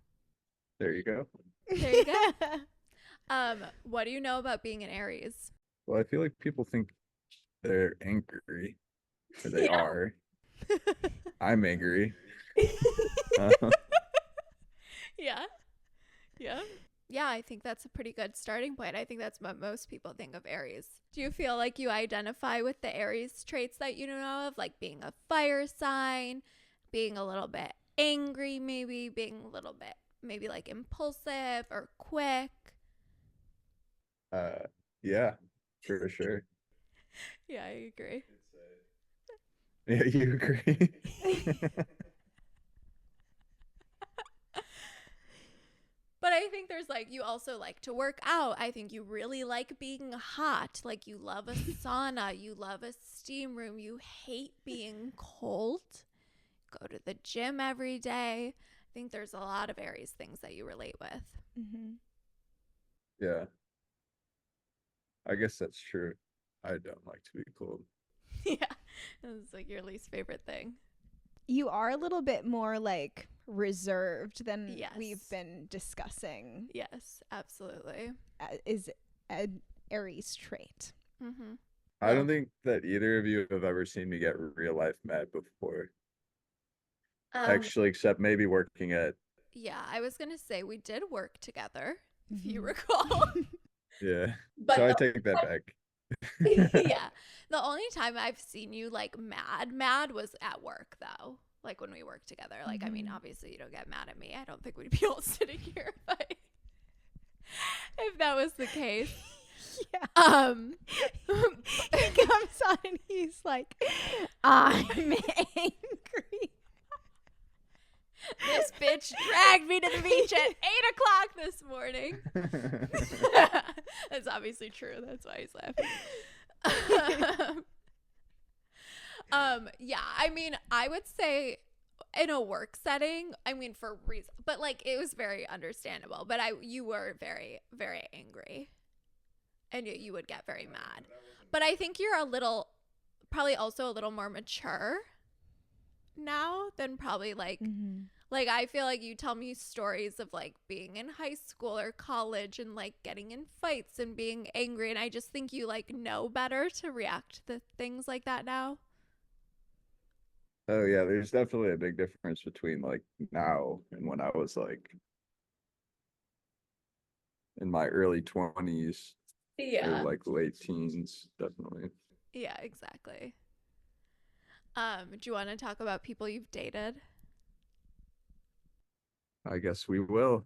There you go. There you go. What do you know about being an Aries? Well, I feel like people think they're angry. Or they are. I'm angry. Yeah. Yeah, I think that's a pretty good starting point. I think that's what most people think of Aries. Do you feel like you identify with the Aries traits that you know of, like being a fire sign, being a little bit angry, maybe being a little bit maybe like impulsive or quick? Yeah, for sure. Yeah, I agree. Yeah, you agree. But I think there's like, you also like to work out. I think you really like being hot. Like you love a sauna. You love a steam room. You hate being cold. Go to the gym every day. I think there's a lot of Aries things that you relate with. Mm-hmm. Yeah. I guess that's true. I don't like to be cold. Yeah. It's like your least favorite thing. You are a little bit more like reserved than Yes. we've been discussing. Yes, absolutely. Is an Aries trait. Mm-hmm. I don't think that either of you have ever seen me get real life mad before. Actually, except maybe working at. Yeah, I was going to say we did work together, if you Mhm. recall. Yeah. But So I take that back. Yeah. The only time I've seen you like mad was at work though. Like when we worked together. Like, I mean, Mhm. obviously you don't get mad at me. I don't think we'd be all sitting here if that was the case. Yeah. He comes on and he's like, I'm angry. This bitch dragged me to the beach at 8:00 this morning. That's obviously true. That's why he's laughing. Yeah, I mean, I would say in a work setting, I mean, for reason, but like it was very understandable. But you were very, very angry, and you would get very mad. But I think you're probably also a little more mature now than probably like. Mm-hmm. Like, I feel like you tell me stories of, like, being in high school or college and, like, getting in fights and being angry. And I just think you, like, know better to react to things like that now. Oh yeah, there's definitely a big difference between like now and when I was like in my early 20s or like late teens, definitely. Yeah, exactly. Do you want to talk about people you've dated? I guess we will.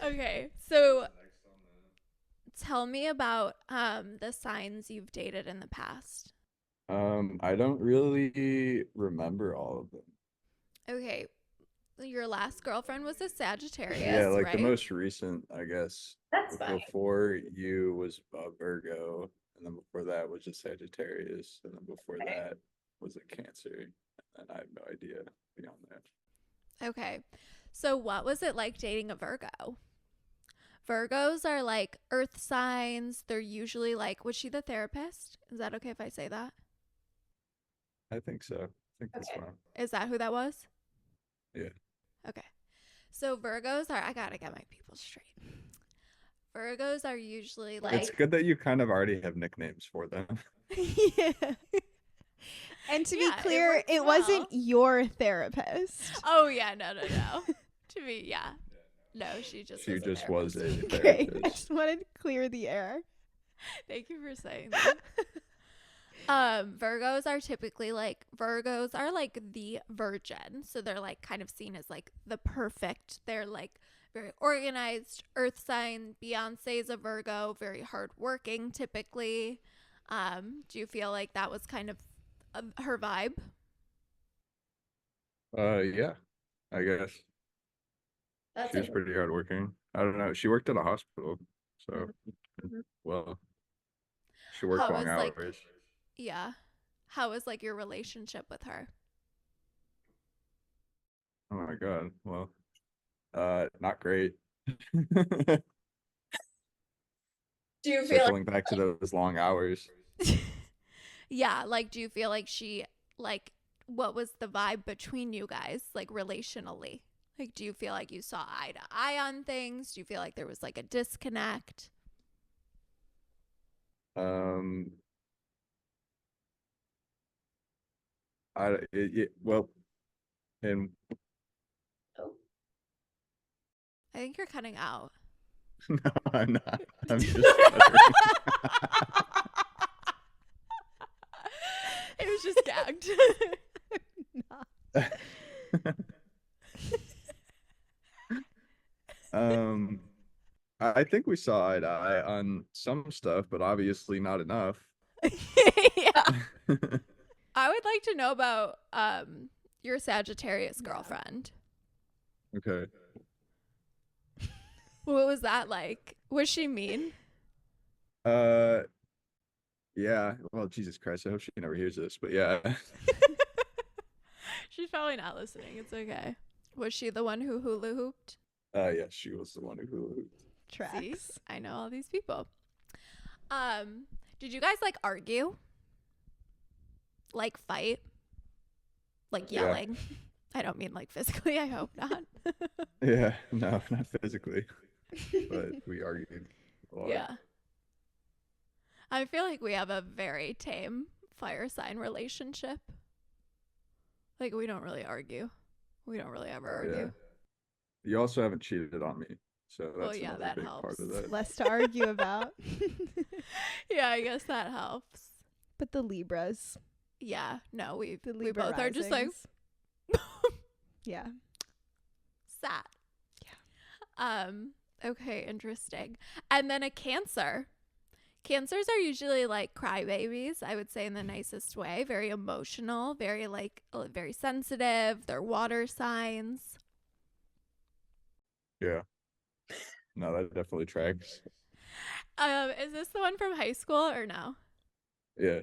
Okay, so tell me about the signs you've dated in the past. I don't really remember all of them. Okay, your last girlfriend was a Sagittarius, Yeah, like right? the most recent, I guess. That's fine. Before you was a Virgo, and then before that was a Sagittarius, and then before Okay. that was a Cancer, and I have no idea beyond that. Okay. So what was it like dating a Virgo? Virgos are like earth signs. They're usually like, was she the therapist? Is that okay if I say that? I think so. I think that's Okay. fine. Is that who that was? Yeah. Okay. So Virgos are, I gotta get my people straight. Virgos are usually like, It's good that you kind of already have nicknames for them. Yeah. And to Yeah, be clear, works it wasn't well. your therapist. Oh yeah, no. To be, yeah. No, she just She was a just was a therapist. Great. I therapist. just wanted to clear the air. Thank you for saying that. Virgos are like the virgin. So they're like kind of seen as like the perfect. They're like very organized, earth sign. Beyonce's a Virgo, very hardworking typically. Do you feel like that was kind of her vibe? Yeah, I guess. That's She was a pretty hardworking. I don't know. She worked at a hospital, so Mhm. well, she worked How long was, like- hours. Yeah. How was like your relationship with her? Oh my God. Well, not great. Do you feel like Circling back to those long hours. Yeah, like do you feel like she like what was the vibe between you guys like relationally? Like do you feel like you saw eye to eye on things? Do you feel like there was like a disconnect? Well, and I think you're cutting out. no, I'm not. I'm just stuttering. It was just gagged. I think we saw eye to eye on some stuff, but obviously not enough. Yeah. I would like to know about your Sagittarius girlfriend. Okay. What was that like? Was she mean? Uh, yeah. Well, Jesus Christ, I hope she never hears this, but yeah. She's probably not listening. It's okay. Was she the one who hula hooped? Yeah, she was the one who. See, Tracks. I know all these people. Did you guys like argue? Like fight? Like Yeah. yelling? I don't mean like physically. I hope not. Yeah, no, not physically, but we argued a lot. Yeah. I feel like we have a very tame fire sign relationship. Like we don't really argue. We don't really ever argue. Yeah. You also haven't cheated on me, so Well, that's yeah, another that big helps. part of that. Less to argue about. Yeah, I guess that helps. But the Libras. Yeah, no, we Libra both are just like risings. Yeah. sad. Yeah. Okay, interesting. And then a Cancer. Cancers are usually like crybabies, I would say, in the nicest way. Very emotional, very very sensitive. They're water signs. Yeah. No, that definitely tracks. Is this the one from high school or no? Yeah.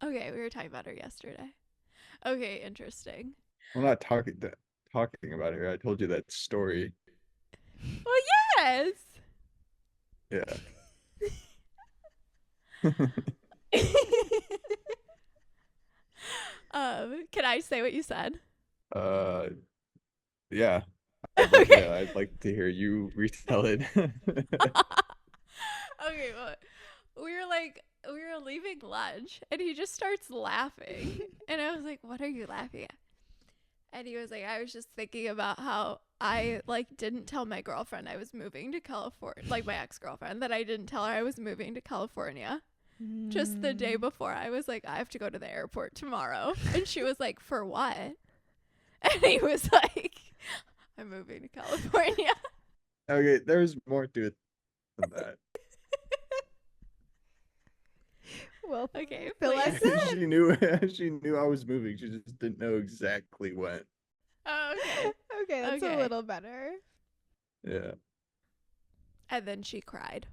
Okay, we were talking about her yesterday. Okay, interesting. I'm not talking about her. I told you that story. Well, yes. Yeah. Can I say what you said? Yeah. Okay. Yeah, I'd like to hear you retell it. Okay, well, we were leaving lunch and he just starts laughing. And I was like, "What are you laughing at?" And he was like, "I was just thinking about how I didn't tell my girlfriend I was moving to California, like my ex-girlfriend, that I didn't tell her I was moving to California. Just the day before, I was like, I have to go to the airport tomorrow." And she was like, "For what?" And he was like, "I'm moving to California." Okay, there's more to it than that. Well, Okay, fill please. us in. She knew I was moving. She just didn't know exactly when. Oh, okay. Okay, that's Okay. a little better. Yeah. And then she cried.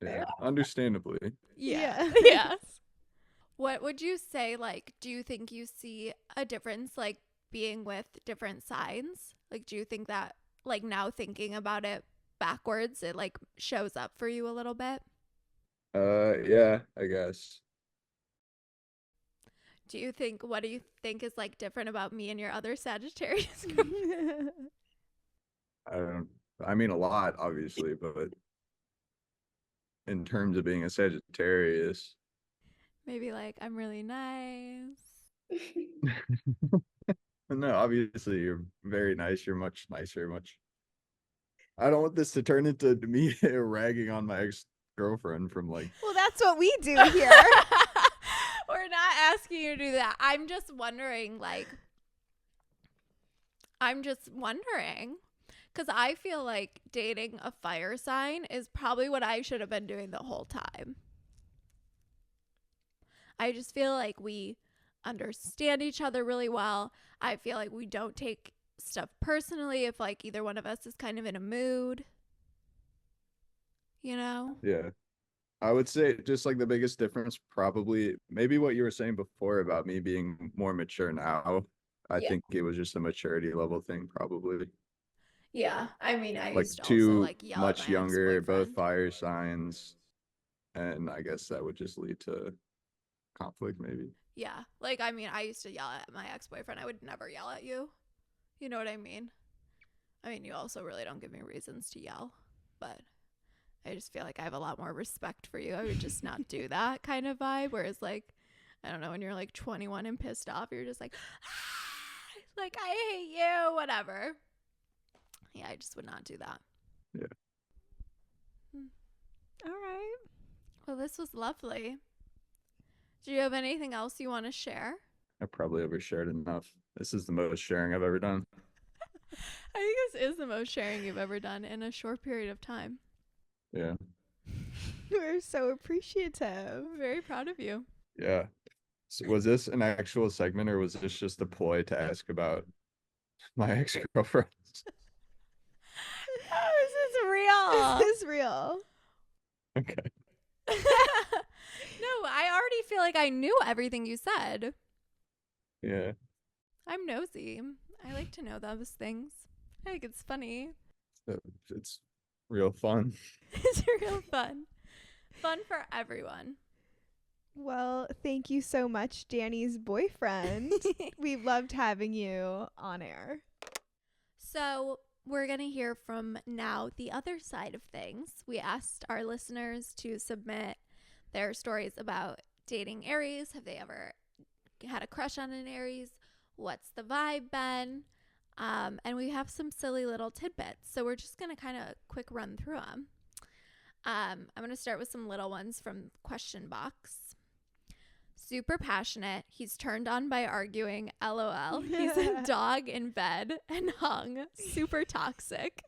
Yeah. Understandably. Yeah. Yeah. Yes. What would you say, do you think you see a difference, being with different signs? Do you think that, now thinking about it backwards, it, shows up for you a little bit? Yeah, I guess. What do you think is, different about me and your other Sagittarius? I mean a lot, obviously, but in terms of being a Sagittarius. Maybe, I'm really nice. No, obviously you're very nice. You're much nicer, I don't want this to turn into me ragging on my ex-girlfriend from Well, that's what we do here. We're not asking you to do that. I'm just wondering, because I feel like dating a fire sign is probably what I should have been doing the whole time. I just feel like we understand each other really well. I feel like we don't take stuff personally if either one of us is kind of in a mood. You know? Yeah. I would say just the biggest difference, probably maybe what you were saying before about me being more mature now. I Yeah. think it was just a maturity level thing, probably. Yeah, I mean, I used to two also, yell at much my younger, both ex-boyfriend. fire signs, and I guess that would just lead to conflict, maybe. Yeah. I used to yell at my ex-boyfriend. I would never yell at you. You know what I mean? I mean, you also really don't give me reasons to yell, but I just feel like I have a lot more respect for you. I would just not do that kind of vibe. Whereas, I don't know, when you're 21 and pissed off, you're just like, ah, I hate you, whatever. Yeah, I just would not do that. Yeah. All right. Well, this was lovely. Do you have anything else you want to share? I probably overshared enough. This is the most sharing I've ever done. I think this is the most sharing you've ever done in a short period of time. Yeah. We're so appreciative. I'm very proud of you. Yeah. So was this an actual segment or was this just a ploy to ask about My ex-girlfriend. Oh, is this real? Is this real? Okay. No, I already feel like I knew everything you said. Yeah. I'm nosy. I like to know those things. I think it's funny. So it's real fun. It's real fun. Fun for everyone. Well, thank you so much, Danny's boyfriend. We loved having you on air. So we're going to hear from now the other side of things. We asked our listeners to submit their stories about dating Aries. Have they ever had a crush on an Aries? What's the vibe been? And we have some silly little tidbits. So we're just going to kind of quick run through them. I'm going to start with some little ones from question box. Super passionate. He's turned on by arguing. LOL. He's a dog in bed and hung. Super toxic.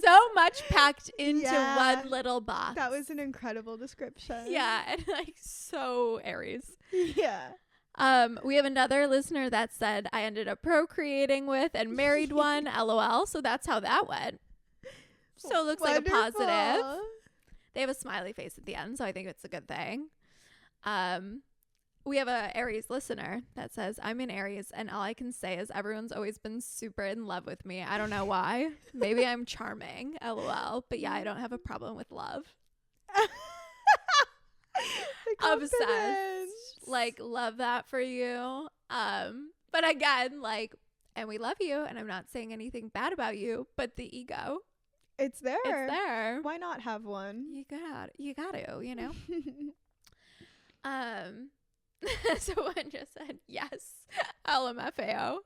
So much packed into one little box. That was an incredible description. Yeah, and like so Aries. Yeah. We have another listener that said I ended up procreating with and married one. LOL. So that's how that went. So it looks like a positive. They have a smiley face at the end, so I think it's a good thing. We have a Aries listener that says, I'm an Aries, and all I can say is everyone's always been super in love with me. I don't know why. Maybe I'm charming, LOL. But yeah, I don't have a problem with love. Obsessed. Like, love that for you. But again, like, and we love you, and I'm not saying anything bad about you, but the ego. It's there. It's there. Why not have one? You got to, you know. So one just said yes, LMFAO,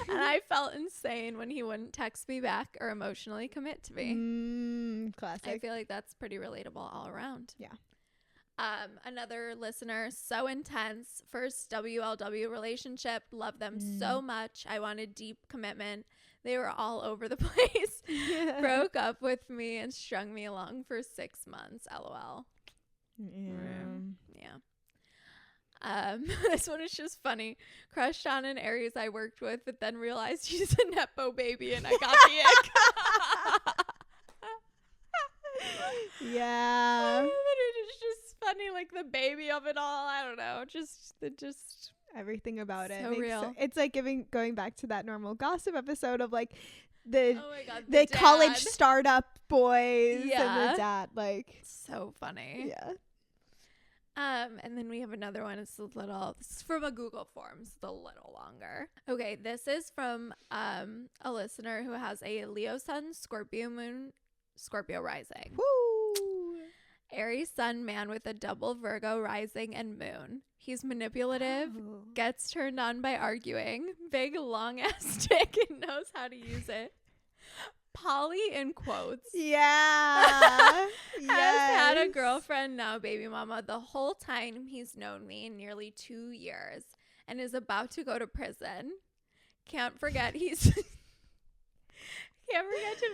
and I felt insane when he wouldn't text me back or emotionally commit to me. Classic. I feel like that's pretty relatable all around. Yeah. Another listener, so intense, first WLW relationship, love them so much. I wanted deep commitment. They were all over the place. Broke up with me and strung me along for 6 months. LOL. Yeah. This one is just funny. Crushed on an Aries I worked with, but then realized he's a Nepo baby and I got the ick. Yeah. It's just funny, like the baby of it all. I don't know. Just everything about it. So real. It's like going back to that normal gossip episode of like the oh my God, the dad. college startup boys and Yeah. the dad. Like, so funny. yeah. And then we have another one. This is from a Google Forms. It's a little longer. Okay, this is from a listener who has a Leo sun, Scorpio moon, Scorpio rising. Woo. Aries sun man with a double Virgo rising and moon. He's manipulative, Oh. gets turned on by arguing, big long ass dick and knows how to use it. Poly in quotes. Yeah. Has had a girlfriend, now baby mama, the whole time he's known me, nearly 2 years, and is about to go to prison. Can't forget to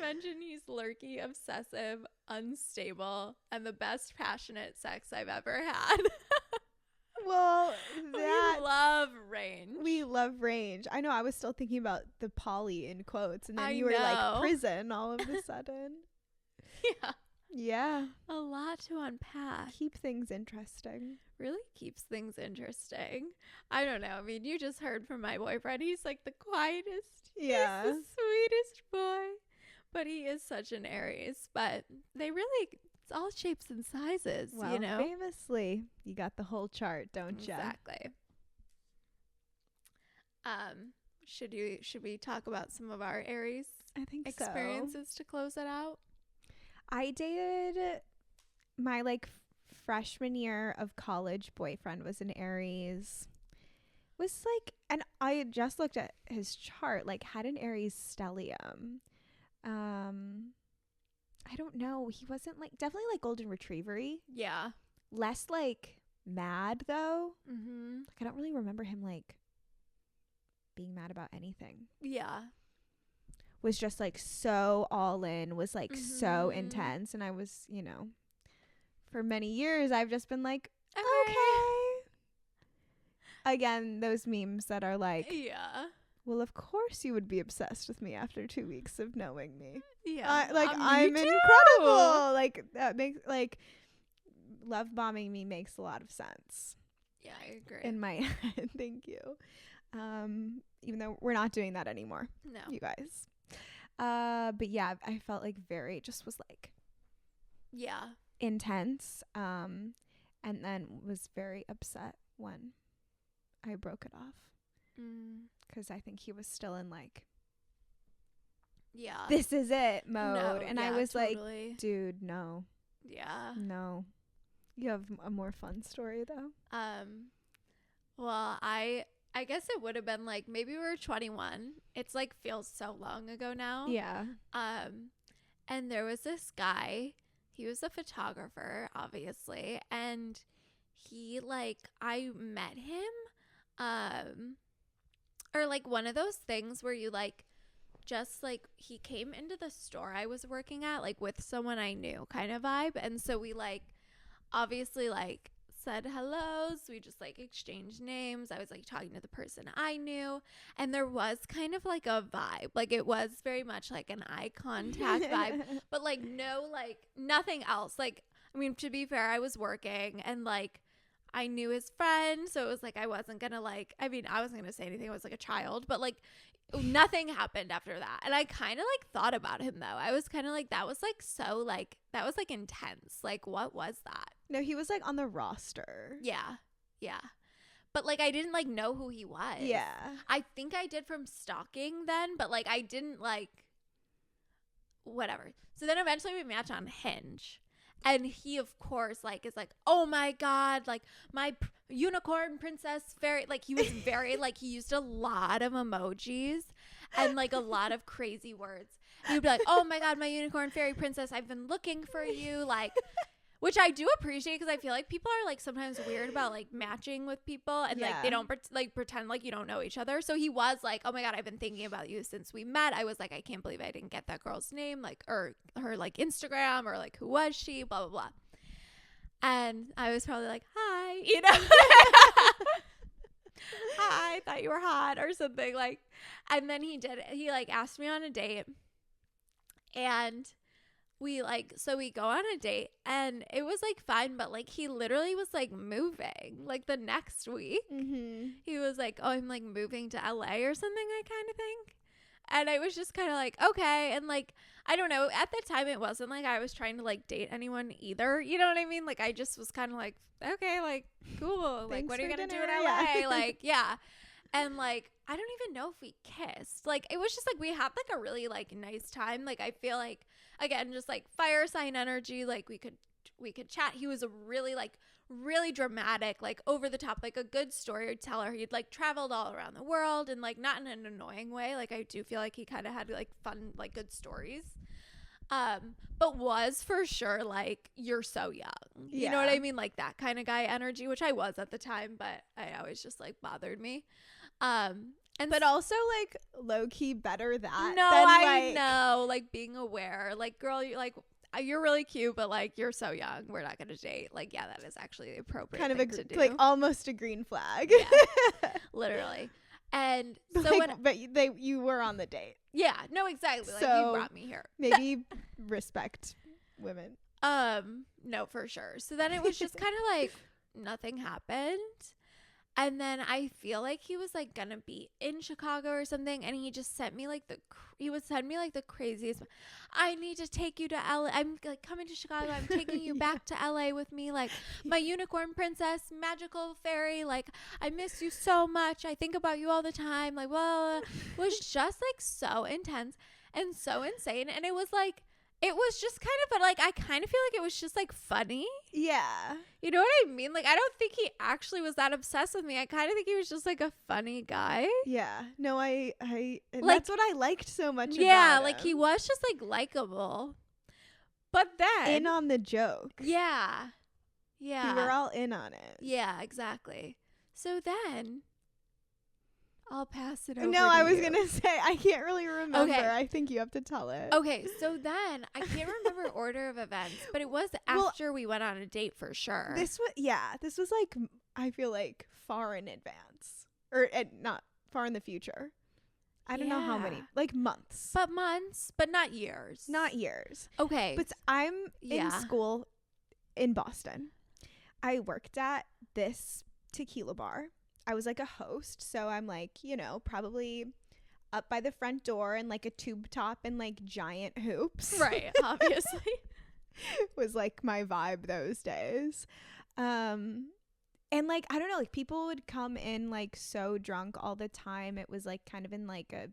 mention he's lurky, obsessive, unstable, and the best passionate sex I've ever had. Well, We love range. we love range. I know. I was still thinking about the poly in quotes, and then I you were know. like prison all of a sudden. Yeah. Yeah. A lot to unpack. Keep things interesting. Really keeps things interesting. I don't know. I mean, you just heard from my boyfriend. He's like the quietest. Yeah. He's the sweetest boy. But he is such an Aries. But they really, it's all shapes and sizes, Well, you know? famously, you got the whole chart, don't you? Exactly. Should we talk about some of our Aries I think so. experiences to close it out? I dated my freshman year of college boyfriend was an Aries. Was like, and I had just looked at his chart, like had an Aries stellium. I don't know. He wasn't definitely golden retriever-y. Yeah. Less mad though. Mm-hmm. I don't really remember him being mad about anything. Yeah. Was just so all in, was so Mhm. intense, and I was, for many years I've just been like, Okay. again, those memes that are like, Yeah. well, of course you would be obsessed with me after 2 weeks of knowing me. Yeah. I'm me too. incredible. Like, that makes, like, love bombing me makes a lot of sense Yeah, I agree. in my head. Thank you. Even though we're not doing that anymore, No. you guys. But yeah, I felt like just was like Yeah. intense. And then was very upset when I broke it off. Because I think he was still in like, Yeah. this is it mode. No, And I yeah, was totally. like, dude, no. Yeah. No. You have a more fun story though. Well, I guess it would have been like maybe we were 21. It's like feels so long ago now. Yeah. And there was this guy. He was a photographer, obviously, and he like I met him or like one of those things where you like just like he came into the store I was working at like with someone I knew kind of vibe, and so we like obviously like said hellos, we just like exchanged names. I was like talking to the person I knew, and there was kind of like a vibe, like it was very much like an eye contact vibe, but like no like nothing else. Like I mean, to be fair, I was working and like I knew his friend, so it was like I wasn't gonna like, I mean, I wasn't gonna say anything. I was like a child, but like nothing happened after that. And I kind of like thought about him though. I was kind of like, that was like so like, that was like intense. Like, what was that? No, he was like on the roster. Yeah. Yeah. But like, I didn't like know who he was. Yeah. I think I did from stalking then, but like, I didn't like, whatever. So then eventually we match on Hinge. And he, of course, like, is like, oh my God, like, my unicorn princess fairy. Like, he was very, like, he used a lot of emojis and, like, a lot of crazy words. He'd be like, oh my God, my unicorn fairy princess, I've been looking for you. Like, which I do appreciate because I feel like people are, like, sometimes weird about, like, matching with people. And, like, they don't, pretend like you don't know each other. So he was like, oh my God, I've been thinking about you since we met. I was like, I can't believe I didn't get that girl's name, like, or her, like, Instagram, or, like, who was she, blah, blah, blah. And I was probably like, hi, you know? Hi, thought you were hot or something, like. And then he like, asked me on a date. And we go on a date, and it was like fine, but like he literally was like moving like the next week. He was like, oh, I'm like moving to LA or something, I kind of think. And I was just kind of like, okay. And like, I don't know, at the time it wasn't like I was trying to like date anyone either, you know what I mean? Like I just was kind of like, okay, like cool, like what are you gonna do in LA? Yeah. Like, yeah. And like, I don't even know if we kissed. Like, it was just like we had like a really like nice time. Like, I feel like, again, just like fire sign energy. Like we could chat. He was a really dramatic, like over the top, like a good storyteller. He'd like traveled all around the world, and like not in an annoying way. Like I do feel like he kind of had like fun, like good stories. But was for sure like, you're so young. You know what I mean? Like that kind of guy energy, which I was at the time, but I always just like bothered me. But also like low key better that. No, than, I like, know. Like being aware, like girl, you're really cute, but like you're so young. We're not gonna date. Like, yeah, that is actually the appropriate kind of thing to do. like almost a green flag. Yeah, literally. And so like, but you were on the date. Yeah, no, exactly. Like So you brought me here. Maybe respect women. No, for sure. So then it was just kind of like nothing happened. And then I feel like he was like gonna be in Chicago or something, and he just sent me like the craziest. I need to take you to LA. I'm like coming to Chicago. I'm taking you back to LA with me. Like my unicorn princess, magical fairy. Like I miss you so much. I think about you all the time. Like, well, it was just like so intense and so insane. And it was like, it was just kind of, but like I kind of feel like it was just like funny. Yeah. You know what I mean? Like I don't think he actually was that obsessed with me. I kind of think he was just like a funny guy. Yeah. No, and like, that's what I liked so much about yeah, like him. he was just like likable. But then in on the joke. Yeah. Yeah. We were all in on it. Yeah, exactly. So then I'll pass it over. No, I was going to say, I can't really remember. Okay. I think you have to tell it. Okay, so then I can't remember order of events, but it was after we went on a date for sure. This was like I feel like far in advance, or not far in the future. I don't know how many, Yeah. like months. But months, but not years. Not years. Okay. But I'm in Yeah. school in Boston. I worked at this tequila bar. I was like a host, so I'm like, you know, probably up by the front door in like a tube top and like giant hoops. Right, obviously. Was like my vibe those days. And like, I don't know, like people would come in like so drunk all the time. It was like kind of in like a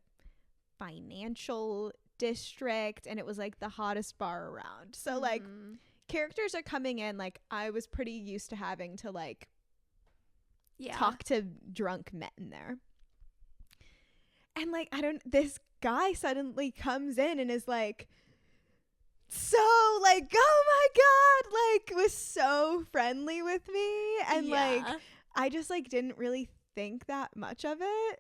financial district, and it was like the hottest bar around. So like Mhm. characters are coming in, like I was pretty used to having to like Yeah. talk to drunk men there. And like, this guy suddenly comes in and is like, so like, oh my God, like was so friendly with me. And like, Yeah. I just like didn't really think that much of it.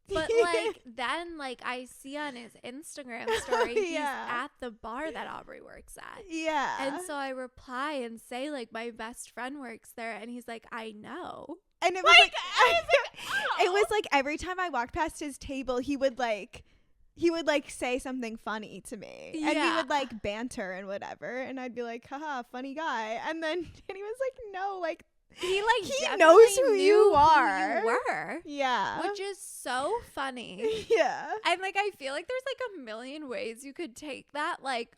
But like then like I see on his Instagram story he's Yeah. at the bar that Aubrey works at. Yeah. And so I reply and say like my best friend works there, and he's like, I know. And it was like, I was like, it was like every time I walked past his table, he would like say something funny to me. And he Yeah. would like banter and whatever. And I'd be like, haha, funny guy. And then and he was like, no, like He like he definitely knows who knew you who are. you were, yeah. which is so funny. Yeah. And like I feel like there's like a million ways you could take that. Like,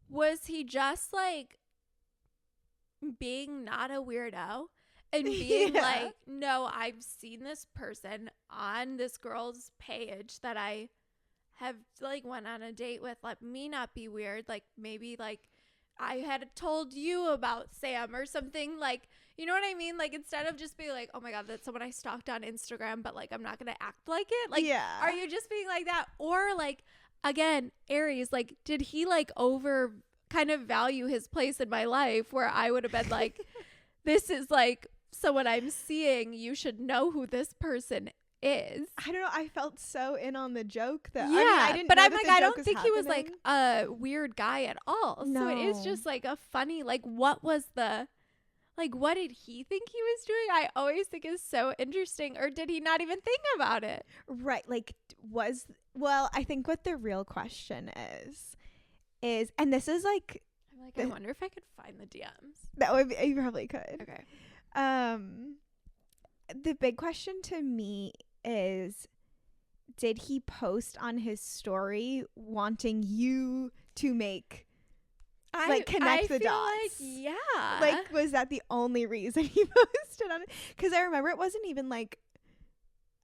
was he just like being not a weirdo and being Yeah. like, no, I've seen this person on this girl's page that I have like went on a date with, let me not be weird. Like maybe like I had told you about Sam or something, like, you know what I mean? Like instead of just being like, oh my God, that's someone I stalked on Instagram, but like I'm not gonna act like it. Like, yeah. are you just being like that? Or like, again, Aries, like, did he like over kind of value his place in my life where I would have been like, this is like someone I'm seeing, you should know who this person is. I don't know. I felt so in on the joke though. Yeah, I mean, I didn't but know I'm that like, the I joke don't think he was like happening. a weird guy at all. So it is No. just like a funny, like, what was the, like, what did he think he was doing? I always think is so interesting. Or did he not even think about it? Right. Like well, I think what the real question is, and this is like, I'm like, I wonder if I could find the DMs. that would be, you probably could. Okay. The big question to me is, did he post on his story wanting you to make, like, connect the feel dots? Like, yeah. Like, was that the only reason he posted on it? Because I remember it wasn't even like,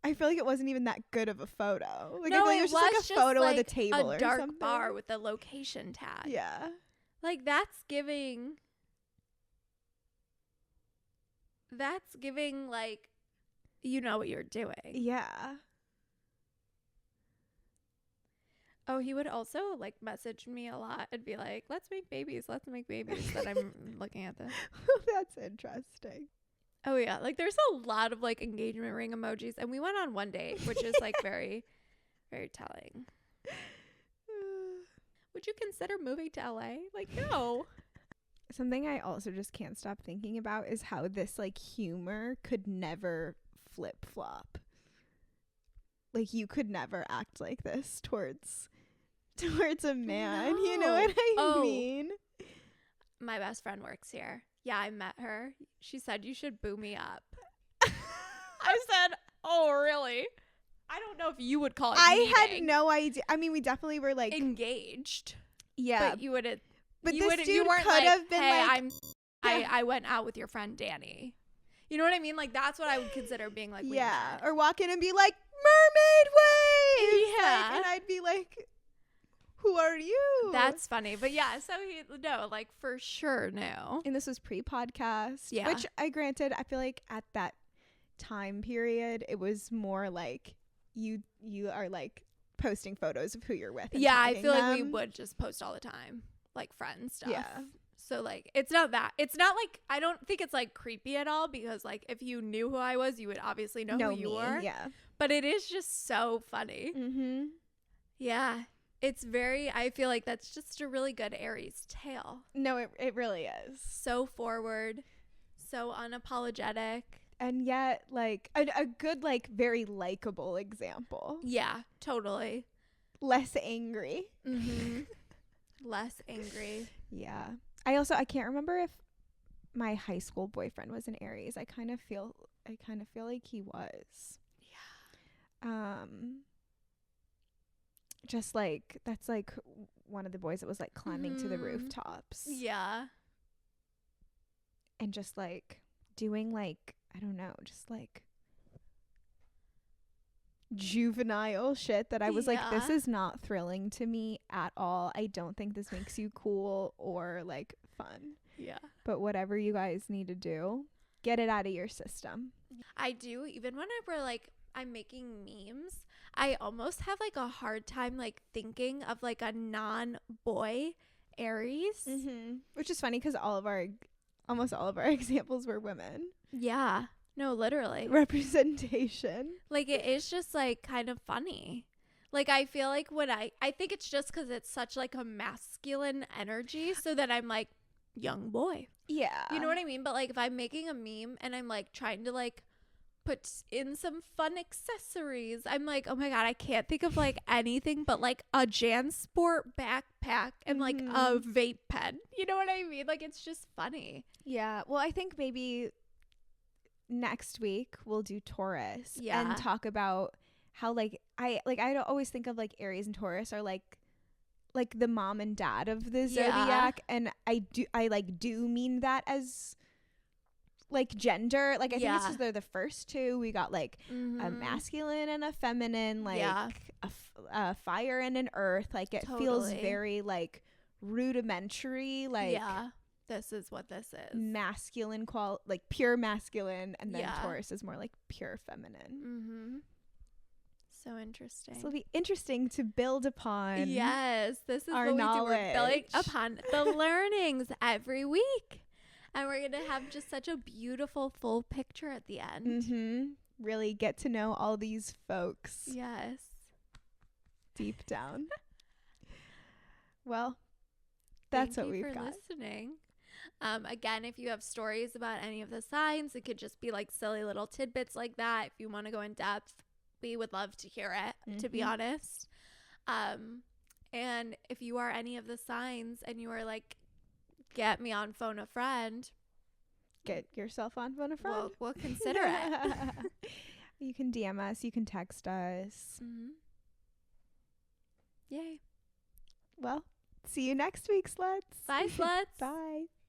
I feel like it wasn't even that good of a photo. Like, I no, feel like it it was just like a photo like of the table a or dark something. bar with a location tag. Yeah. Like that's giving like, you know what you're doing. Yeah. Oh, he would also like message me a lot and be like, let's make babies. That I'm looking at this. That's interesting. Oh yeah. Like there's a lot of like engagement ring emojis, and we went on one date, which is like very, very telling. Would you consider moving to LA? Like, no. Something I also just can't stop thinking about is how this like humor could never flip flop. Like you could never act like this towards a man. You know what I Oh. mean? My best friend works here. Yeah, I met her. She said you should boo me up. I said, oh, really? I don't know if you would call it I had meeting. no idea. I mean, we definitely were like, Engaged. yeah, But you wouldn't. but you this wouldn't, dude you weren't could like, have been hey, like, I went out with your friend Danny. You know what I mean? Like that's what I would consider being like, we yeah, met. or walk in and be like, mermaid waves. Yeah. Like, and I'd be like, who are you? That's funny. But yeah, so no, like for sure, no. And this was pre-podcast. Yeah. Which I granted, I feel like at that time period, it was more like you are like posting photos of who you're with. And Yeah, I tagging feel like we them. would just post all the time, like friend stuff. Yeah. So like, it's not that. It's not like, I don't think it's like creepy at all, because like if you knew who I was, you would obviously know who you were. Yeah. But it is just so funny. Mm-hmm. Yeah. It's very, I feel like that's just a really good Aries tale. No, it really is. So forward, so unapologetic. And yet, like, a good, like, very likable example. Yeah, totally. Less angry. Mm-hmm. Less angry. Yeah. I can't remember if my high school boyfriend was an Aries. I kind of feel like he was. Yeah. Just like, that's like one of the boys that was like climbing to the rooftops. Yeah. And just like doing like, I don't know, just like juvenile shit that I was like, this is not thrilling to me at all. I don't think this makes you cool or like fun. Yeah. But whatever you guys need to do, get it out of your system. I do. Even whenever like I'm making memes, I almost have like a hard time like thinking of like a non-boy Aries. Which is funny because almost all of our examples were women. Yeah. No, literally. Representation. Like it is just like kind of funny. Like I feel like when I think it's just because it's such like a masculine energy, so that I'm like young boy. Yeah. You know what I mean? But like if I'm making a meme and I'm like trying to like put in some fun accessories, I'm like, oh my god, I can't think of like anything but like a JanSport backpack and like a vape pen. You know what I mean? Like it's just funny. Yeah. Well, I think maybe next week we'll do Taurus and talk about how like I don't always think of like Aries and Taurus are like the mom and dad of the zodiac, and I do mean that as like gender. Like I think it's because they're the first two. We got like a masculine and a feminine, like a fire and an earth. Like it feels very like rudimentary, like this is what this is. Masculine like pure masculine, and then Taurus is more like pure feminine. So interesting. So it'll be interesting to build upon. Yes, this is our what knowledge. We do. We're building upon the learnings every week, and we're gonna have just such a beautiful full picture at the end. Really get to know all these folks. Yes, deep down. Well, that's what we've got. Thank you for listening. Again, if you have stories about any of the signs, it could just be like silly little tidbits like that. If you want to go in depth, we would love to hear it, to be honest. And if you are any of the signs and you are like, get me on Phone a Friend. Get yourself on Phone a Friend. We'll consider it. You can DM us. You can text us. Yay. Well, see you next week, sluts. Bye, sluts. Bye.